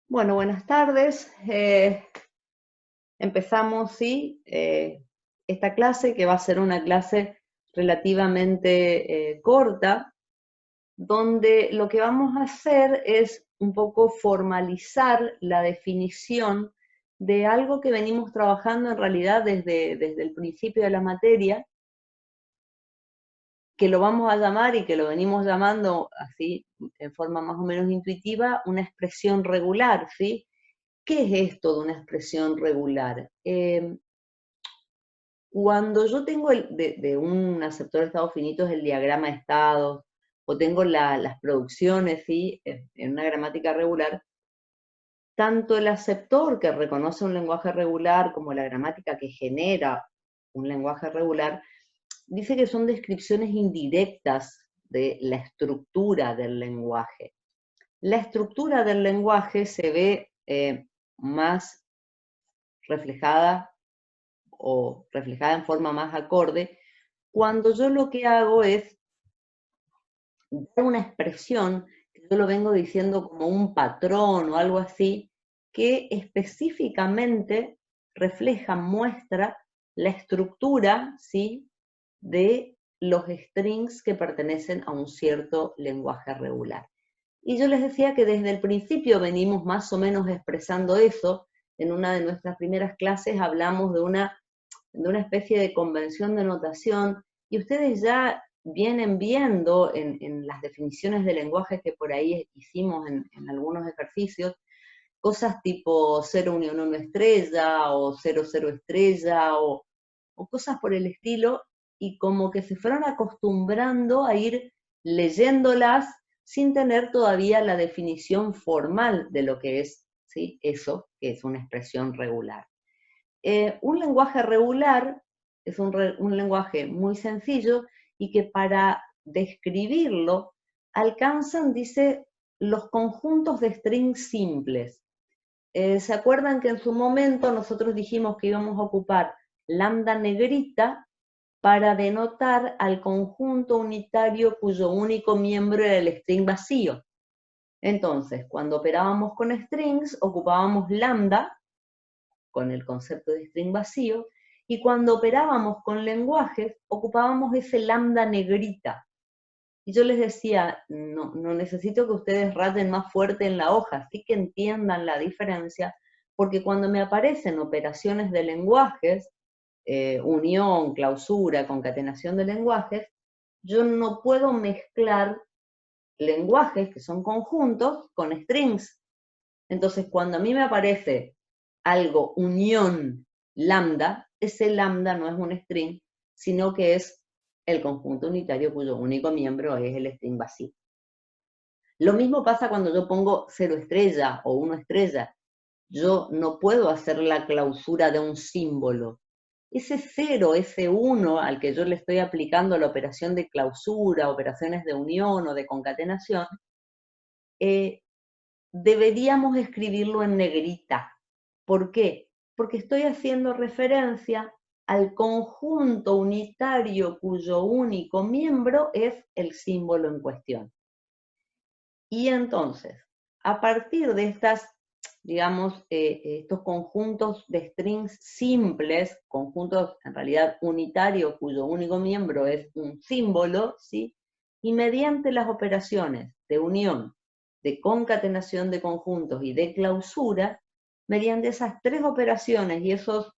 Bueno, buenas tardes. Empezamos, sí, esta clase que va a ser una clase relativamente corta, donde lo que vamos a hacer es un poco formalizar la definición de algo que venimos trabajando en realidad desde el principio de la materia, que lo vamos a llamar y que lo venimos llamando así en forma más o menos intuitiva, una expresión regular, ¿sí? ¿Qué es esto de una expresión regular? Cuando yo tengo de un aceptor de estados finitos el diagrama de estados, o tengo las producciones, ¿sí? En una gramática regular, tanto el aceptor que reconoce un lenguaje regular como la gramática que genera un lenguaje regular, dice que son descripciones indirectas de la estructura del lenguaje. La estructura del lenguaje se ve más reflejada o reflejada en forma más acorde, cuando yo lo que hago es dar una expresión, que yo lo vengo diciendo como un patrón o algo así, que específicamente refleja, muestra la estructura, ¿sí?, de los strings que pertenecen a un cierto lenguaje regular. Y yo les decía que desde el principio venimos más o menos expresando eso. En una de nuestras primeras clases hablamos de una especie de convención de notación, y ustedes ya vienen viendo en las definiciones de lenguaje que por ahí hicimos en algunos ejercicios, cosas tipo 0 unión 1 estrella, o 0 0 estrella, o cosas por el estilo, y como que se fueron acostumbrando a ir leyéndolas sin tener todavía la definición formal de lo que es, ¿sí?, eso, que es una expresión regular. Un lenguaje regular es un lenguaje muy sencillo y que para describirlo alcanzan, dice, los conjuntos de strings simples. ¿Se acuerdan que en su momento nosotros dijimos que íbamos a ocupar lambda negrita para denotar al conjunto unitario cuyo único miembro era el string vacío? Entonces, cuando operábamos con strings, ocupábamos lambda con el concepto de string vacío, y cuando operábamos con lenguajes, ocupábamos ese lambda negrita. Y yo les decía, no necesito que ustedes raten más fuerte en la hoja, sí que entiendan la diferencia, porque cuando me aparecen operaciones de lenguajes, unión, clausura, concatenación de lenguajes, yo no puedo mezclar lenguajes, que son conjuntos, con strings. Entonces, cuando a mí me aparece algo unión lambda, ese lambda no es un string, sino que es el conjunto unitario cuyo único miembro es el string vacío. Lo mismo pasa cuando yo pongo 0 estrella o 1 estrella. Yo no puedo hacer la clausura de un símbolo. Ese 0, ese 1 al que yo le estoy aplicando la operación de clausura, operaciones de unión o de concatenación, deberíamos escribirlo en negrita. ¿Por qué? Porque estoy haciendo referencia al conjunto unitario cuyo único miembro es el símbolo en cuestión. Y entonces, a partir de estas, digamos, estos conjuntos de strings simples, conjuntos en realidad unitarios cuyo único miembro es un símbolo, ¿sí?, y mediante las operaciones de unión, de concatenación de conjuntos y de clausura, mediante esas tres operaciones y esos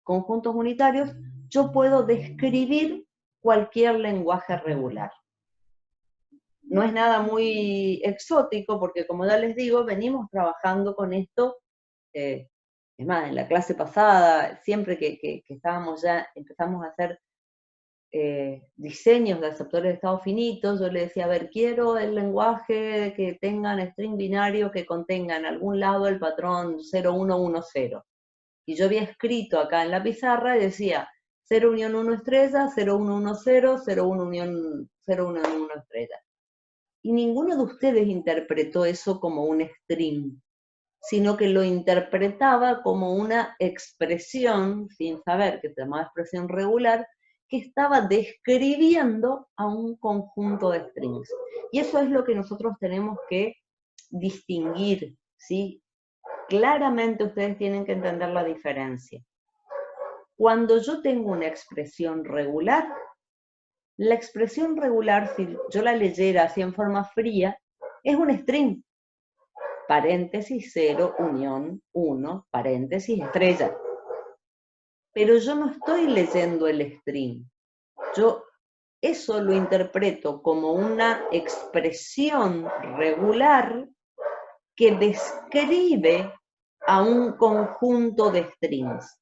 conjuntos unitarios, yo puedo describir cualquier lenguaje regular. No es nada muy exótico, porque como ya les digo, venimos trabajando con esto. Es más, en la clase pasada, siempre que estábamos ya, empezamos a hacer diseños de aceptores de estados finitos, yo le decía, a ver, quiero el lenguaje que tengan string binario que contenga en algún lado el patrón 0110. Y yo había escrito acá en la pizarra y decía 0 unión 1 estrella, 0110, 01 unión 01 estrella. Y ninguno de ustedes interpretó eso como un string, sino que lo interpretaba como una expresión, sin saber que se llamaba expresión regular, que estaba describiendo a un conjunto de strings. Y eso es lo que nosotros tenemos que distinguir, ¿sí? claramente ustedes tienen que entender la diferencia. Cuando yo tengo una expresión regular, la expresión regular, si yo la leyera así en forma fría, es un string. Paréntesis 0, unión 1, paréntesis estrella. Pero yo no estoy leyendo el string. Yo eso lo interpreto como una expresión regular que describe a un conjunto de strings.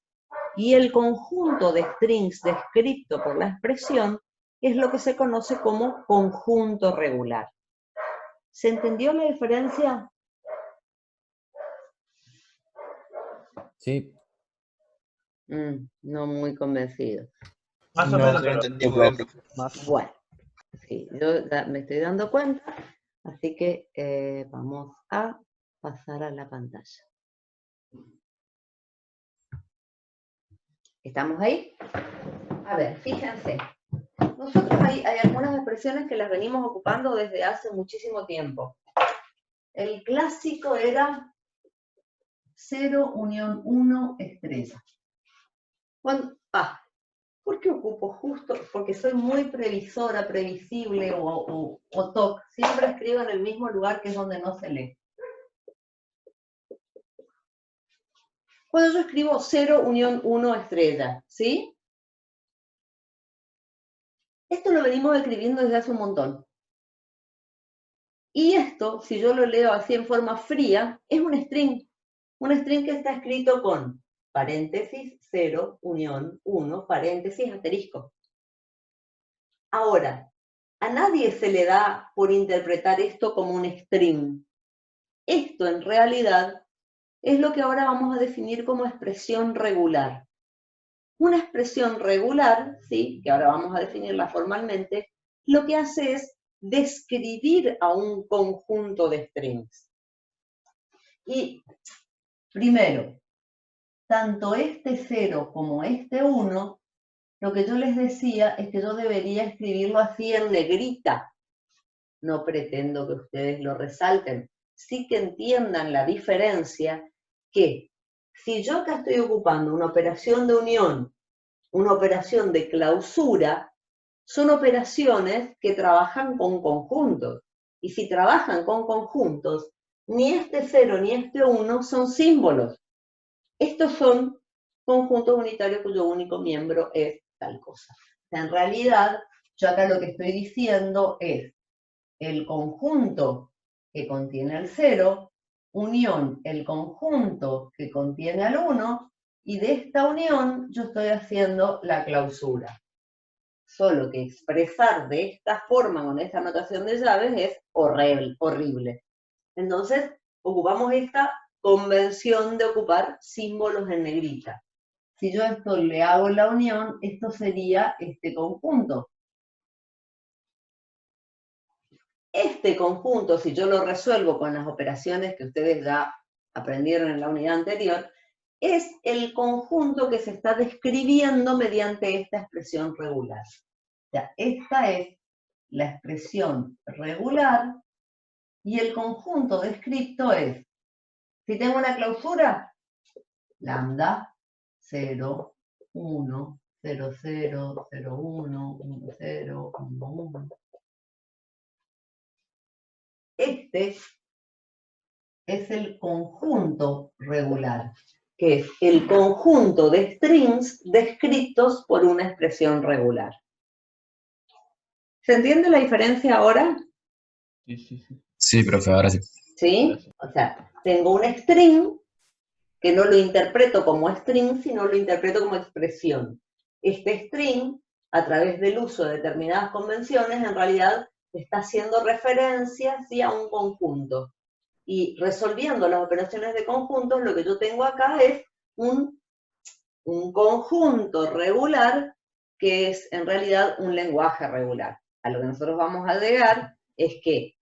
Y el conjunto de strings descrito por la expresión es lo que se conoce como conjunto regular. ¿Se entendió la diferencia? Sí. No muy convencido. Más o menos lo entendí, profe. Bueno, sí, yo ya me estoy dando cuenta, así que vamos a pasar a la pantalla. ¿Estamos ahí? A ver, fíjense. Nosotros hay algunas expresiones que las venimos ocupando desde hace muchísimo tiempo. El clásico era 0, unión 1, estrella. ¿Por qué ocupo justo? Porque soy muy previsora, previsible o TOC. Siempre escribo en el mismo lugar que es donde no se lee. Cuando yo escribo 0, unión 1, estrella, ¿sí? Esto lo venimos escribiendo desde hace un montón. Y esto, si yo lo leo así en forma fría, es un string. Un string que está escrito con paréntesis, 0, unión, 1, paréntesis, asterisco. Ahora, a nadie se le da por interpretar esto como un string. Esto en realidad es lo que ahora vamos a definir como expresión regular. Una expresión regular, ¿sí?, que ahora vamos a definirla formalmente, lo que hace es describir a un conjunto de strings. Y primero, tanto este 0 como este 1, lo que yo les decía es que yo debería escribirlo así en negrita. No pretendo que ustedes lo resalten. Sí que entiendan la diferencia que si yo acá estoy ocupando una operación de unión, una operación de clausura, son operaciones que trabajan con conjuntos. Y si trabajan con conjuntos, ni este 0 ni este 1 son símbolos. Estos son conjuntos unitarios cuyo único miembro es tal cosa. O sea, en realidad, yo acá lo que estoy diciendo es el conjunto que contiene el 0, unión el conjunto que contiene al 1, y de esta unión yo estoy haciendo la clausura. Solo que expresar de esta forma, con esta notación de llaves, es horrible. Entonces, ocupamos esta convención de ocupar símbolos en negrita. Si yo esto le hago la unión, esto sería este conjunto. Este conjunto, si yo lo resuelvo con las operaciones que ustedes ya aprendieron en la unidad anterior, es el conjunto que se está describiendo mediante esta expresión regular. O sea, esta es la expresión regular y el conjunto descrito es, si tengo una clausura, lambda 0, 1, 0, 0, 0, 1, 1, 0, 1, 1. Este es el conjunto regular, que es el conjunto de strings descritos por una expresión regular. ¿Se entiende la diferencia ahora? Sí. Sí, profe, ahora sí. ¿Sí? O sea, tengo un string que no lo interpreto como string, sino lo interpreto como expresión. Este string, a través del uso de determinadas convenciones, en realidad está haciendo referencia, ¿sí?, a un conjunto. Y resolviendo las operaciones de conjuntos, lo que yo tengo acá es un conjunto regular que es en realidad un lenguaje regular. A lo que nosotros vamos a llegar es que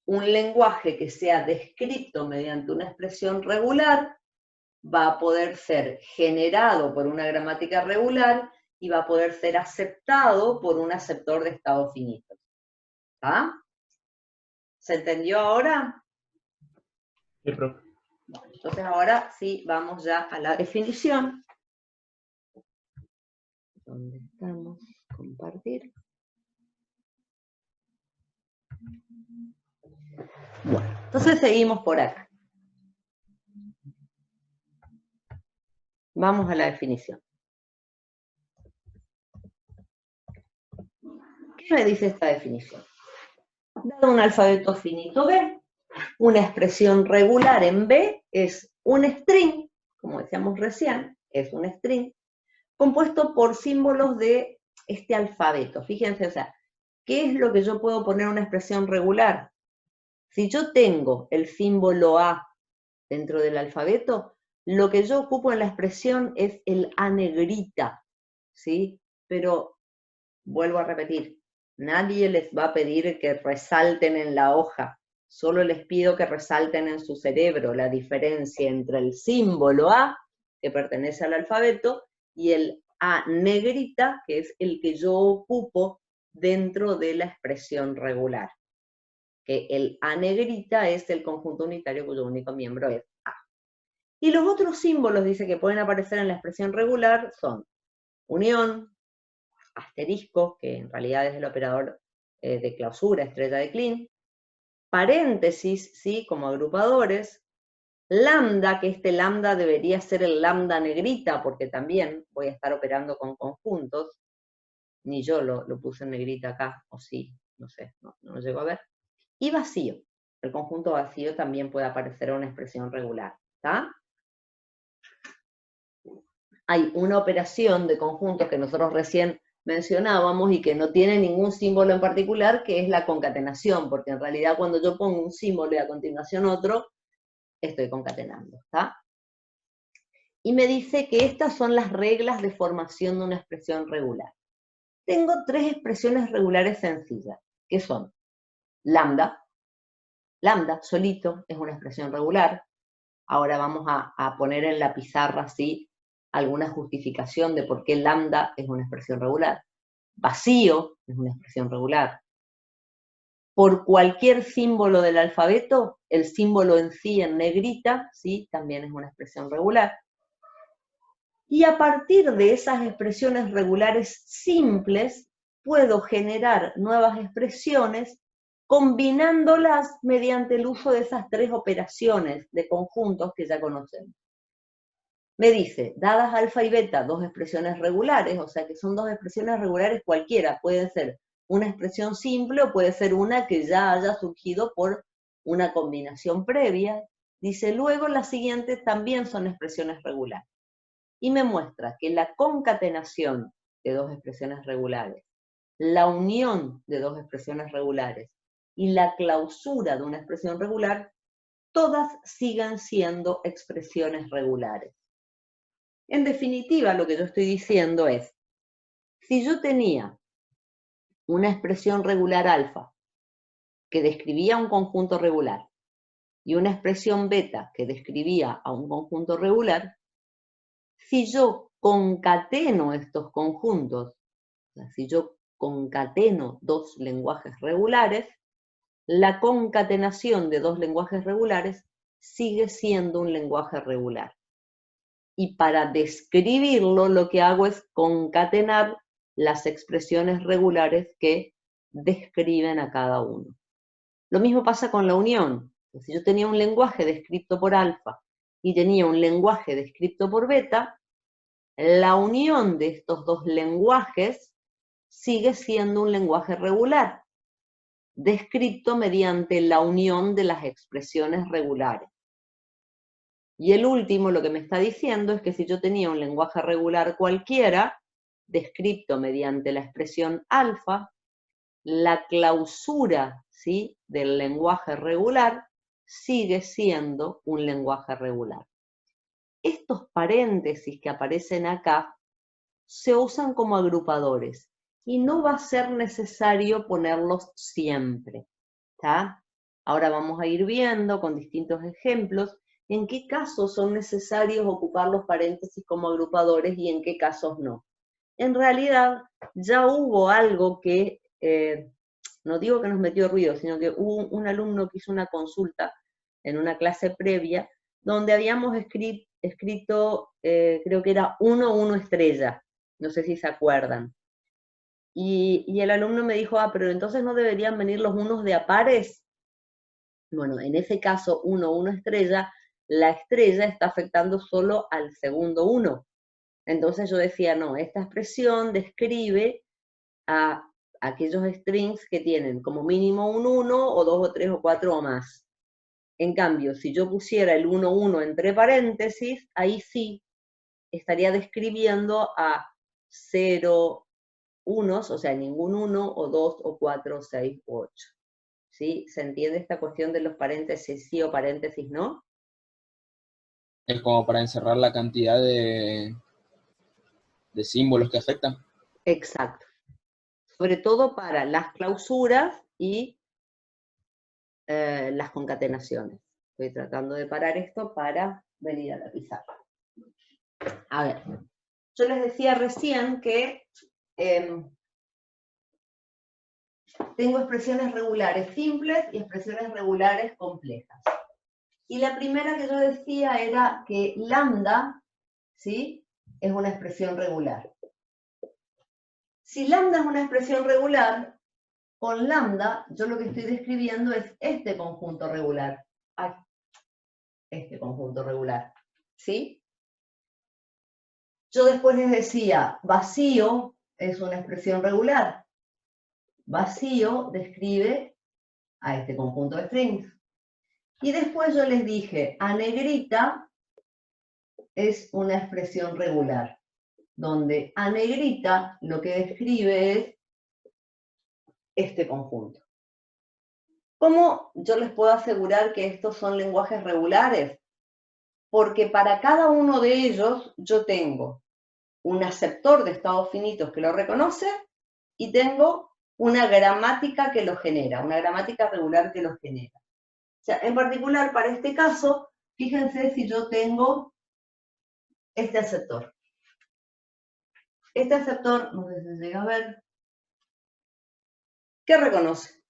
un lenguaje que sea descrito mediante una expresión regular va a poder ser generado por una gramática regular y va a poder ser aceptado por un aceptor de estado finito. ¿Ah? ¿Se entendió ahora? Sí, profe. Entonces ahora sí, vamos ya a la definición. ¿Dónde estamos? Compartir. Bueno, entonces seguimos por acá. Vamos a la definición. ¿Qué me dice esta definición? Dado un alfabeto finito B, una expresión regular en B es un string, como decíamos recién, es un string, compuesto por símbolos de este alfabeto. Fíjense, o sea, ¿qué es lo que yo puedo poner en una expresión regular? Si yo tengo el símbolo A dentro del alfabeto, lo que yo ocupo en la expresión es el A negrita, ¿sí? Pero, vuelvo a repetir, nadie les va a pedir que resalten en la hoja, solo les pido que resalten en su cerebro la diferencia entre el símbolo A, que pertenece al alfabeto, y el A negrita, que es el que yo ocupo dentro de la expresión regular. Que el A negrita es el conjunto unitario cuyo único miembro es A. Y los otros símbolos, dice, que pueden aparecer en la expresión regular son unión, asterisco, que en realidad es el operador de clausura, estrella de Kleene, paréntesis, ¿sí?, como agrupadores, lambda, que este lambda debería ser el lambda negrita, porque también voy a estar operando con conjuntos, ni yo lo puse en negrita acá, o sí, no sé, no lo llego a ver, y vacío. El conjunto vacío también puede aparecer en una expresión regular, ¿está? Hay una operación de conjuntos que nosotros recién mencionábamos y que no tiene ningún símbolo en particular, que es la concatenación, porque en realidad cuando yo pongo un símbolo y a continuación otro, estoy concatenando, ¿está? Y me dice que estas son las reglas de formación de una expresión regular. Tengo tres expresiones regulares sencillas, que son lambda. Lambda solito es una expresión regular. Ahora vamos a poner en la pizarra así alguna justificación de por qué lambda es una expresión regular. Vacío es una expresión regular. Por cualquier símbolo del alfabeto, el símbolo en sí en negrita, ¿sí?, también es una expresión regular. Y a partir de esas expresiones regulares simples, puedo generar nuevas expresiones combinándolas mediante el uso de esas tres operaciones de conjuntos que ya conocemos. Me dice, dadas alfa y beta, dos expresiones regulares, o sea que son dos expresiones regulares cualquiera, pueden ser una expresión simple o puede ser una que ya haya surgido por una combinación previa. Dice, luego las siguientes también son expresiones regulares. Y me muestra que la concatenación de dos expresiones regulares, la unión de dos expresiones regulares y la clausura de una expresión regular, todas sigan siendo expresiones regulares. En definitiva, lo que yo estoy diciendo es, si yo tenía una expresión regular alfa que describía un conjunto regular y una expresión beta que describía a un conjunto regular, si yo concateno estos conjuntos, o sea, si yo concateno dos lenguajes regulares, la concatenación de dos lenguajes regulares sigue siendo un lenguaje regular. Y para describirlo lo que hago es concatenar las expresiones regulares que describen a cada uno. Lo mismo pasa con la unión. Si yo tenía un lenguaje descrito por alfa y tenía un lenguaje descrito por beta, la unión de estos dos lenguajes sigue siendo un lenguaje regular, descrito mediante la unión de las expresiones regulares. Y el último lo que me está diciendo es que si yo tenía un lenguaje regular cualquiera, descrito mediante la expresión alfa, la clausura, ¿sí?, del lenguaje regular sigue siendo un lenguaje regular. Estos paréntesis que aparecen acá se usan como agrupadores y no va a ser necesario ponerlos siempre, ¿está? Ahora vamos a ir viendo con distintos ejemplos en qué casos son necesarios ocupar los paréntesis como agrupadores y en qué casos no. En realidad, ya hubo algo que, no digo que nos metió ruido, sino que hubo un alumno que hizo una consulta en una clase previa, donde habíamos escrito creo que era 1, 1 estrella, no sé si se acuerdan. Y el alumno me dijo, pero entonces no deberían venir los unos de a pares. Bueno, en ese caso 1, 1 estrella, la estrella está afectando solo al segundo 1. Entonces yo decía, no, esta expresión describe a aquellos strings que tienen como mínimo un 1, o 2, o 3, o 4 o más. En cambio, si yo pusiera el 1, 1 entre paréntesis, ahí sí estaría describiendo a 0 unos, o sea, ningún 1, o 2, o 4, o 6, o 8. ¿Sí? ¿Se entiende esta cuestión de los paréntesis sí o paréntesis no? Es como para encerrar la cantidad de símbolos que afectan. Exacto. Sobre todo para las clausuras y las concatenaciones. Estoy tratando de parar esto para venir a la pizarra. A ver, yo les decía recién que tengo expresiones regulares simples y expresiones regulares complejas. Y la primera que yo decía era que lambda, ¿sí?, es una expresión regular. Si lambda es una expresión regular, con lambda yo lo que estoy describiendo es este conjunto regular. Ay, este conjunto regular, ¿sí? Yo después les decía, vacío es una expresión regular. Vacío describe a este conjunto de strings. Y después yo les dije, a negrita es una expresión regular, donde a negrita lo que describe es este conjunto. ¿Cómo yo les puedo asegurar que estos son lenguajes regulares? Porque para cada uno de ellos yo tengo un aceptor de estados finitos que lo reconoce y tengo una gramática que lo genera, una gramática regular que lo genera. O sea, en particular, para este caso, fíjense si yo tengo este aceptor. Este aceptor, no sé si se llega a ver, ¿qué reconoce?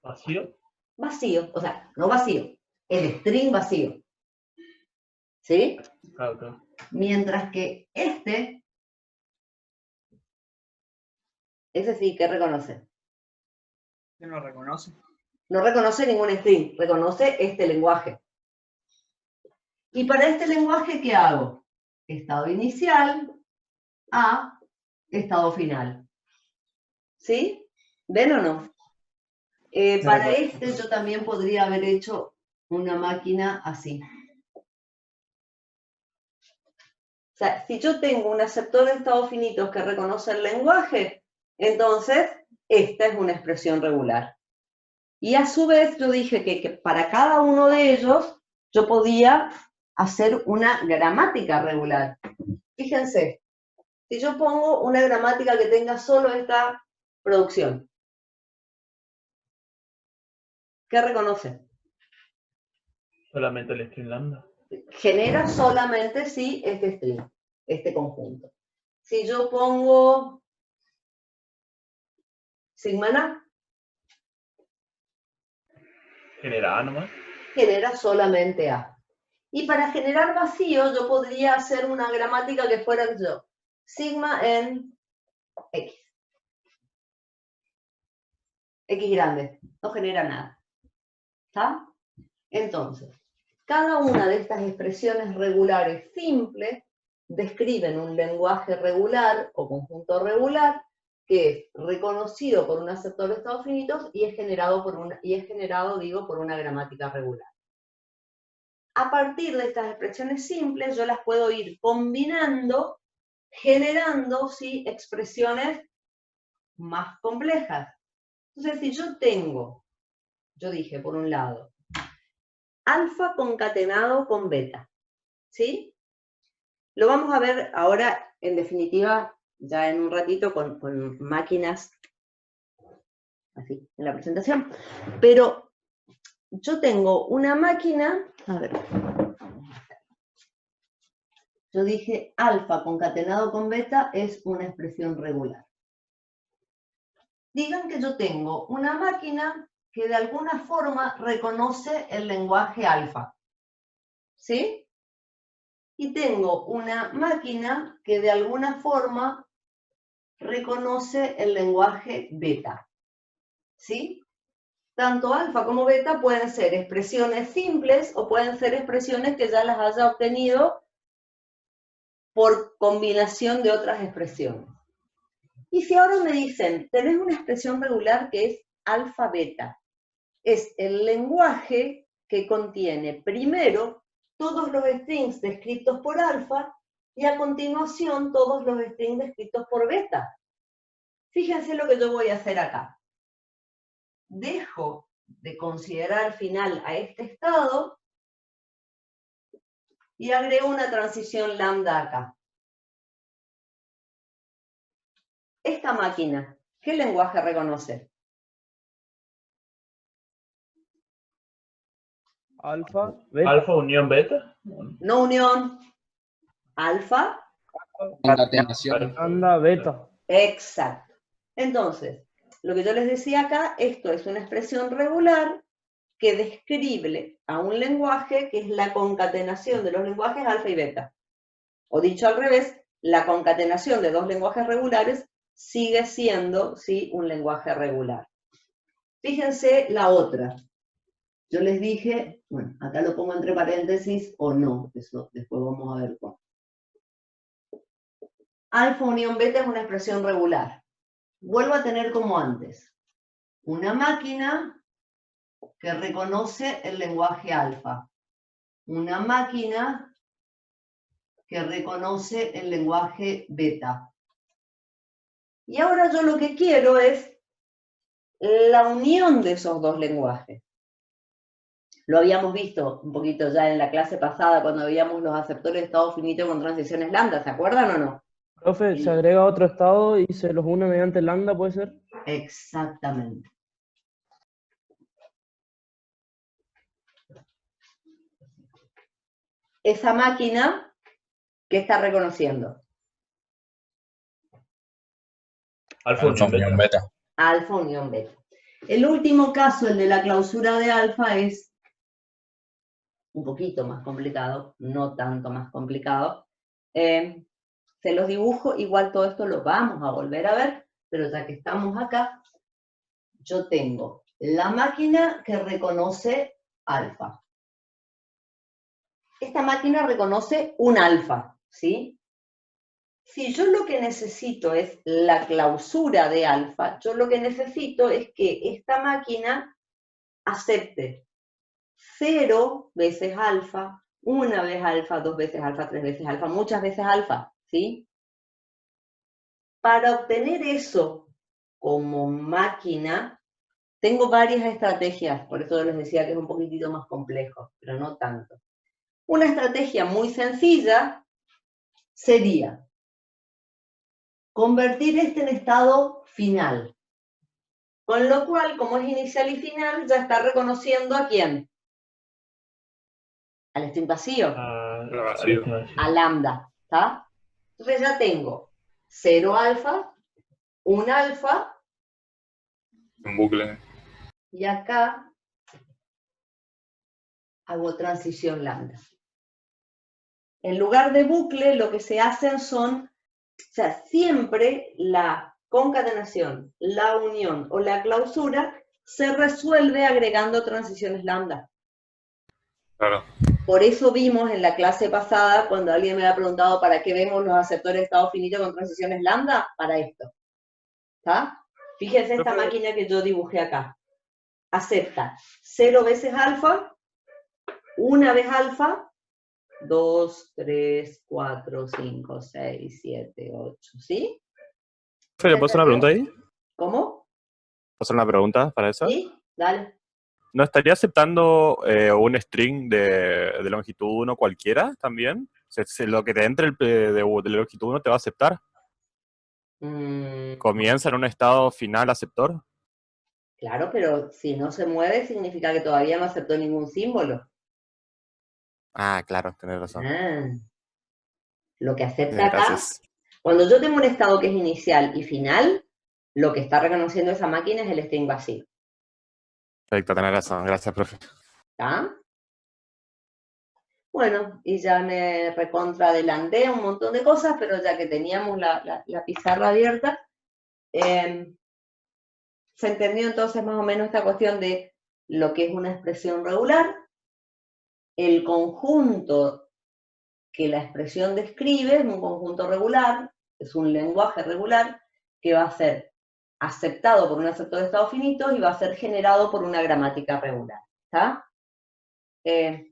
¿Vacío? Vacío, o sea, no vacío, el string vacío. ¿Sí? Claro. Mientras que ese sí, ¿qué reconoce? ¿Qué no reconoce? No reconoce ningún string, reconoce este lenguaje. Y para este lenguaje, ¿qué hago? Estado inicial a estado final. ¿Sí? ¿Ven o no? Para este yo también podría haber hecho una máquina así. O sea, si yo tengo un aceptor de estados finitos que reconoce el lenguaje, entonces esta es una expresión regular. Y a su vez yo dije que para cada uno de ellos yo podía hacer una gramática regular. Fíjense, si yo pongo una gramática que tenga solo esta producción, ¿qué reconoce? Solamente el string lambda. Genera solamente sí este string, este conjunto. Si yo pongo sigma na, ¿Genera A nomás? genera solamente A. Y para generar vacío yo podría hacer una gramática que fuera yo, sigma en X. X grande, no genera nada. ¿Está? Entonces, cada una de estas expresiones regulares simples describen un lenguaje regular o conjunto regular que es reconocido por un aceptor de estados finitos y es generado por una gramática regular. A partir de estas expresiones simples, yo las puedo ir combinando, generando, ¿sí?, expresiones más complejas. Entonces, si yo tengo, yo dije, por un lado, alfa concatenado con beta, ¿sí? Lo vamos a ver ahora, en definitiva, ya en un ratito, con máquinas, así, en la presentación. Pero yo tengo una máquina, a ver, yo dije alfa concatenado con beta es una expresión regular. Digan que yo tengo una máquina que de alguna forma reconoce el lenguaje alfa. ¿Sí? Y tengo una máquina que de alguna forma reconoce el lenguaje beta. ¿Sí? Tanto alfa como beta pueden ser expresiones simples o pueden ser expresiones que ya las haya obtenido por combinación de otras expresiones. Y si ahora me dicen, tenés una expresión regular que es alfa-beta, es el lenguaje que contiene primero todos los strings descritos por alfa y a continuación todos los strings descritos por beta. Fíjense lo que yo voy a hacer acá. Dejo de considerar final a este estado y agrego una transición lambda acá. Esta máquina, ¿qué lenguaje reconoce? Alfa, beta. Alfa unión beta. No unión, alfa. Concatenación. Anda, beta. Exacto. Entonces, lo que yo les decía acá, esto es una expresión regular que describe a un lenguaje que es la concatenación de los lenguajes alfa y beta. O dicho al revés, la concatenación de dos lenguajes regulares sigue siendo, ¿sí?, un lenguaje regular. Fíjense la otra. Yo les dije, bueno, acá lo pongo entre paréntesis o no, eso después vamos a ver cuál. Alfa unión beta es una expresión regular. Vuelvo a tener como antes, una máquina que reconoce el lenguaje alfa, una máquina que reconoce el lenguaje beta. Y ahora yo lo que quiero es la unión de esos dos lenguajes. Lo habíamos visto un poquito ya en la clase pasada cuando veíamos los aceptores de estado finito con transiciones lambda, ¿se acuerdan o no? Profe, se agrega otro estado y se los une mediante lambda, ¿puede ser? Exactamente. Esa máquina, ¿qué está reconociendo? Alfa unión beta. Alfa unión beta. El último caso, el de la clausura de alfa, es un poquito más complicado, no tanto más complicado. Se los dibujo, igual todo esto lo vamos a volver a ver, pero ya que estamos acá, yo tengo la máquina que reconoce alfa. Esta máquina reconoce un alfa, ¿sí? Si yo lo que necesito es la clausura de alfa, yo lo que necesito es que esta máquina acepte 0 veces alfa, 1 vez alfa, 2 veces alfa, 3 veces alfa, muchas veces alfa, ¿sí? Para obtener eso como máquina, tengo varias estrategias, por eso les decía que es un poquitito más complejo, pero no tanto. Una estrategia muy sencilla sería convertir este en estado final. Con lo cual, como es inicial y final, ya está reconociendo ¿a quién? Al string vacío. A lambda, ¿está? Entonces ya tengo 0 alfa, 1 alfa. Un bucle. Y acá hago transición lambda. En lugar de bucle, lo que se hacen son, o sea, siempre la concatenación, la unión o la clausura se resuelve agregando transiciones lambda. Claro. Por eso vimos en la clase pasada, cuando alguien me había preguntado para qué vemos los aceptores de estado finito con transiciones lambda, para esto. ¿Está? Fíjense esta máquina que yo dibujé acá. Acepta 0 veces alfa, 1 vez alfa, 2, 3, 4, 5, 6, 7, 8, ¿sí? ¿Le puedo hacer una pregunta ahí? ¿Cómo? ¿Puedo hacer una pregunta para eso? ¿Sí? Dale. ¿No estaría aceptando un string de longitud 1 cualquiera también? Lo que te entre de longitud 1 te va a aceptar. ¿Comienza en un estado final aceptor? Claro, pero si no se mueve significa que todavía no aceptó ningún símbolo. Ah, claro, tenés razón. Lo que acepta acá, Gracias. cuando yo tengo un estado que es inicial y final, lo que está reconociendo esa máquina es el string vacío. Perfecto, tenés razón. Gracias, profe. ¿Está? Bueno, y ya me recontra adelanté un montón de cosas, pero ya que teníamos la pizarra abierta, se entendió entonces más o menos esta cuestión de lo que es una expresión regular, el conjunto que la expresión describe es un conjunto regular, es un lenguaje regular, que va a ser aceptado por un aceptor de estados finitos y va a ser generado por una gramática regular. ¿Está?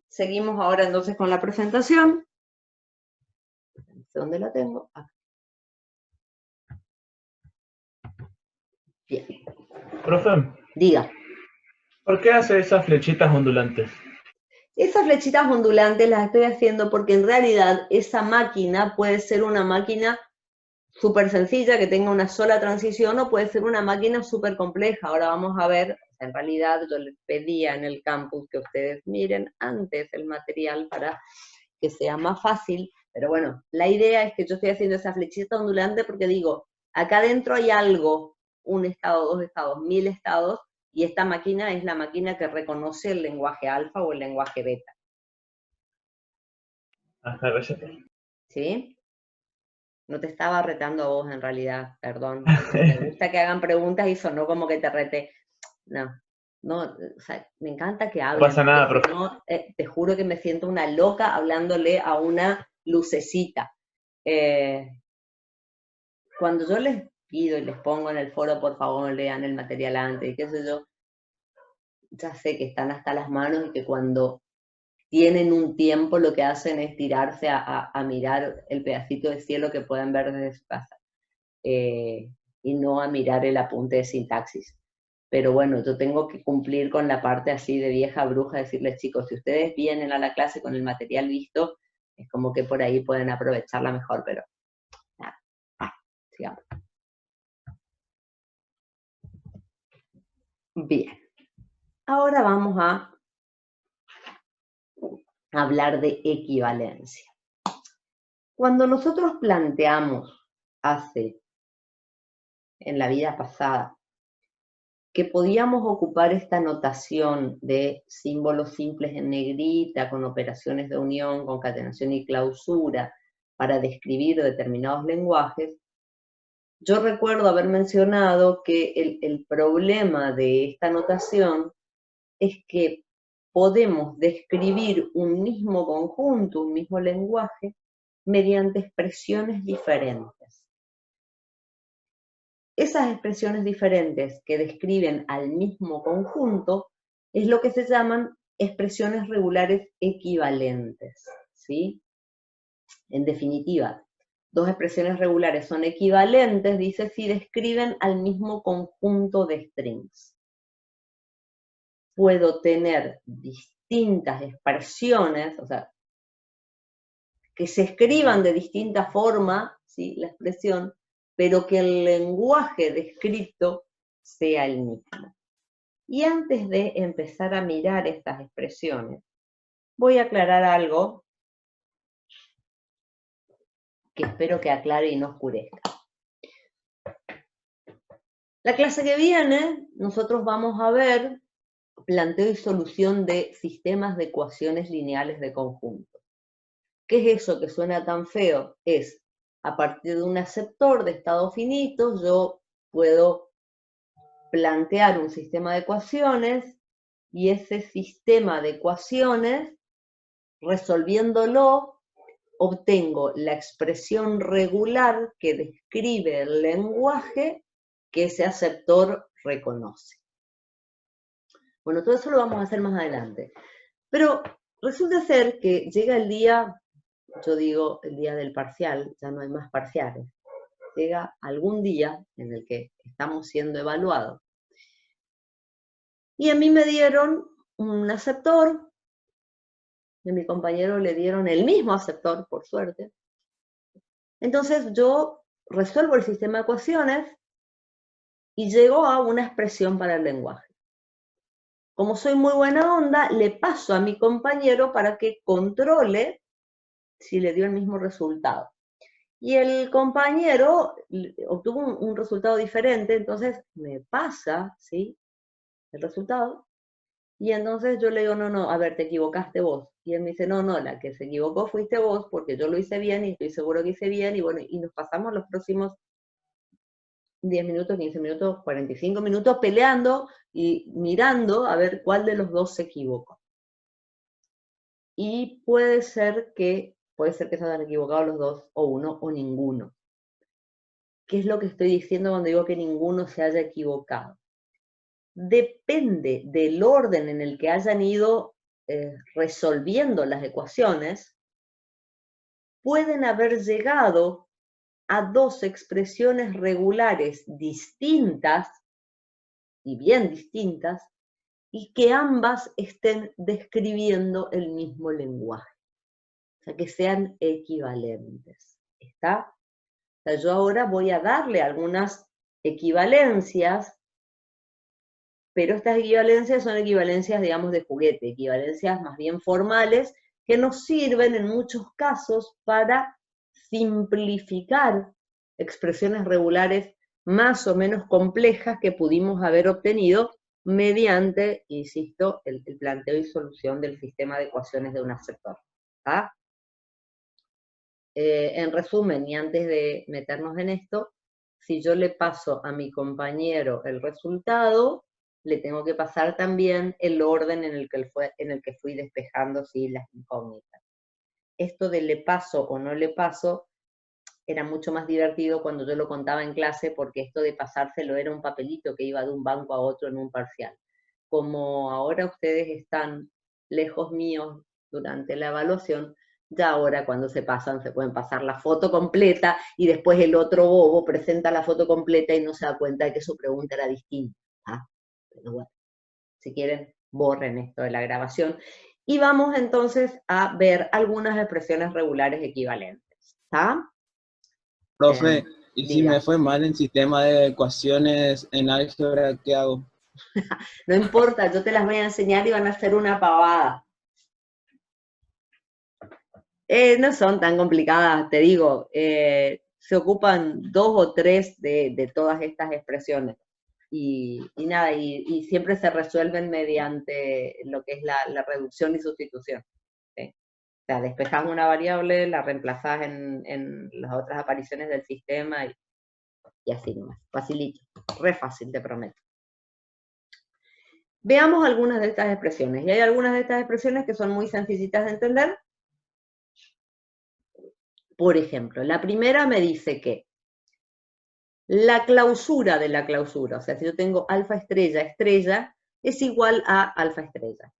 Seguimos ahora entonces con la presentación. ¿Dónde la tengo? Acá. Bien. Profe, Diga. ¿por qué hace esas flechitas ondulantes? Esas flechitas ondulantes las estoy haciendo porque en realidad esa máquina puede ser una máquina súper sencilla que tenga una sola transición o puede ser una máquina súper compleja. Ahora vamos a ver, en realidad yo les pedía en el campus que ustedes miren antes el material para que sea más fácil, pero bueno, la idea es que yo estoy haciendo esa flechita ondulante porque digo, acá adentro hay algo, un estado, dos estados, 1000 estados, y esta máquina es la máquina que reconoce el lenguaje alfa o el lenguaje beta. Ajá, gracias. ¿Sí? No te estaba retando a vos en realidad, perdón. Me gusta que hagan preguntas y sonó como que te reté. No, o sea, me encanta que hablen. No pasa nada, profe. No, te juro que me siento una loca hablándole a una lucecita. Cuando yo les pido y les pongo en el foro, por favor, lean el material antes, y qué sé yo, ya sé que están hasta las manos y que cuando tienen un tiempo lo que hacen es tirarse a mirar el pedacito de cielo que pueden ver desde su casa. Y no a mirar el apunte de sintaxis. Pero bueno, yo tengo que cumplir con la parte así de vieja bruja, decirles, chicos, si ustedes vienen a la clase con el material visto, es como que por ahí pueden aprovecharla mejor, pero nada, sigamos. Bien, ahora vamos a hablar de equivalencia. Cuando nosotros planteamos en la vida pasada, que podíamos ocupar esta notación de símbolos simples en negrita, con operaciones de unión, concatenación y clausura, para describir determinados lenguajes, yo recuerdo haber mencionado que el problema de esta notación es que podemos describir un mismo conjunto, un mismo lenguaje, mediante expresiones diferentes. Esas expresiones diferentes que describen al mismo conjunto es lo que se llaman expresiones regulares equivalentes, ¿sí? En definitiva, dos expresiones regulares son equivalentes, dice, si describen al mismo conjunto de strings. Puedo tener distintas expresiones, o sea, que se escriban de distinta forma, ¿sí? La expresión, pero que el lenguaje descrito sea el mismo. Y antes de empezar a mirar estas expresiones, voy a aclarar algo que espero que aclare y no oscurezca. La clase que viene, nosotros vamos a ver planteo y solución de sistemas de ecuaciones lineales de conjunto. ¿Qué es eso que suena tan feo? Es, a partir de un aceptor de estados finitos, yo puedo plantear un sistema de ecuaciones y ese sistema de ecuaciones, resolviéndolo, obtengo la expresión regular que describe el lenguaje que ese aceptor reconoce. Bueno, todo eso lo vamos a hacer más adelante. Pero resulta ser que llega el día, yo digo el día del parcial, ya no hay más parciales. Llega algún día en el que estamos siendo evaluados. Y a mí me dieron un aceptor, y a mi compañero le dieron el mismo aceptor, por suerte. Entonces yo resuelvo el sistema de ecuaciones y llego a una expresión para el lenguaje. Como soy muy buena onda, le paso a mi compañero para que controle si le dio el mismo resultado. Y el compañero obtuvo un resultado diferente, entonces me pasa, ¿sí?, el resultado, Y entonces yo le digo, no, no, a ver, te equivocaste vos. Y él me dice, no, no, la que se equivocó fuiste vos, porque yo lo hice bien y estoy seguro que hice bien, y bueno, y nos pasamos los próximos 10 minutos, 15 minutos, 45 minutos peleando y mirando a ver cuál de los dos se equivocó. Y puede ser que se hayan equivocado los dos, o uno, o ninguno. ¿Qué es lo que estoy diciendo cuando digo que ninguno se haya equivocado? Depende del orden en el que hayan ido resolviendo las ecuaciones, pueden haber llegado a dos expresiones regulares distintas, y bien distintas, y que ambas estén describiendo el mismo lenguaje. O sea, que sean equivalentes. ¿Está? O sea, yo ahora voy a darle algunas equivalencias, pero estas equivalencias son equivalencias, digamos, de juguete, equivalencias más bien formales, que nos sirven en muchos casos para simplificar expresiones regulares más o menos complejas que pudimos haber obtenido mediante, insisto, el planteo y solución del sistema de ecuaciones de un sector. ¿Ah? En resumen, y antes de meternos en esto, si yo le paso a mi compañero el resultado, le tengo que pasar también el orden en el que fui despejando ¿sí? las incógnitas. Esto de le paso o no le paso era mucho más divertido cuando yo lo contaba en clase, porque esto de pasárselo era un papelito que iba de un banco a otro en un parcial. Como ahora ustedes están lejos míos durante la evaluación, ya ahora cuando se pasan se pueden pasar la foto completa y después el otro bobo presenta la foto completa y no se da cuenta de que su pregunta era distinta. ¿Ah? Pero bueno, si quieren, borren esto de la grabación. Y vamos entonces a ver algunas expresiones regulares equivalentes. ¿Está? Profe, ¿y si diga. me fue mal en sistema de ecuaciones en álgebra, qué hago? No importa, yo te las voy a enseñar y van a ser una pavada. No son tan complicadas, te digo. Se ocupan 2 o 3 de todas estas expresiones. Y nada, y siempre se resuelven mediante lo que es la reducción y sustitución. ¿Sí? O sea, despejás una variable, la reemplazás en las otras apariciones del sistema y así nomás. Facilito, re fácil, te prometo. Veamos algunas de estas expresiones. Y hay algunas de estas expresiones que son muy sencillitas de entender. Por ejemplo, la primera me dice que la clausura de la clausura, o sea, si yo tengo alfa estrella estrella, es igual a alfa estrella.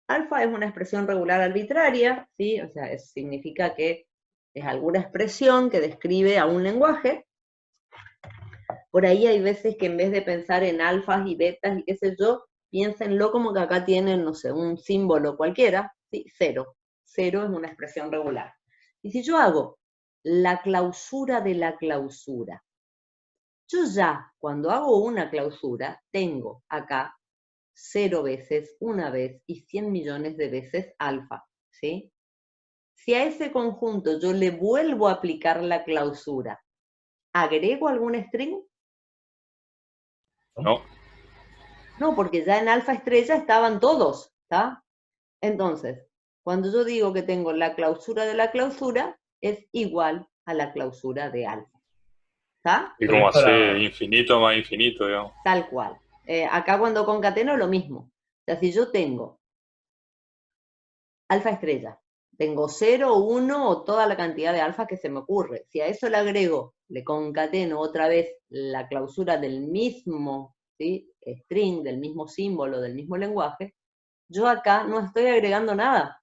Alfa es una expresión regular arbitraria, ¿sí? O sea, significa que es alguna expresión que describe a un lenguaje. Por ahí hay veces que en vez de pensar en alfas y betas y qué sé yo, piénsenlo como que acá tienen, no sé, un símbolo cualquiera, ¿sí? 0. 0 es una expresión regular. Y si yo hago la clausura de la clausura, yo ya, cuando hago una clausura, tengo acá 0 veces, 1 vez y 100 millones de veces alfa, ¿sí? Si a ese conjunto yo le vuelvo a aplicar la clausura, ¿agrego algún string? No. No, porque ya en alfa estrella estaban todos, ¿está? Entonces, cuando yo digo que tengo la clausura de la clausura, es igual a la clausura de alfa. ¿Está? Y como Para- hace infinito más infinito, digamos. Tal cual. Acá cuando concateno lo mismo. O sea, si yo tengo alfa estrella, tengo 0, 1 o toda la cantidad de alfa que se me ocurre. Si a eso le agrego, le concateno otra vez la clausura del mismo, ¿sí? String, del mismo símbolo, del mismo lenguaje, yo acá no estoy agregando nada.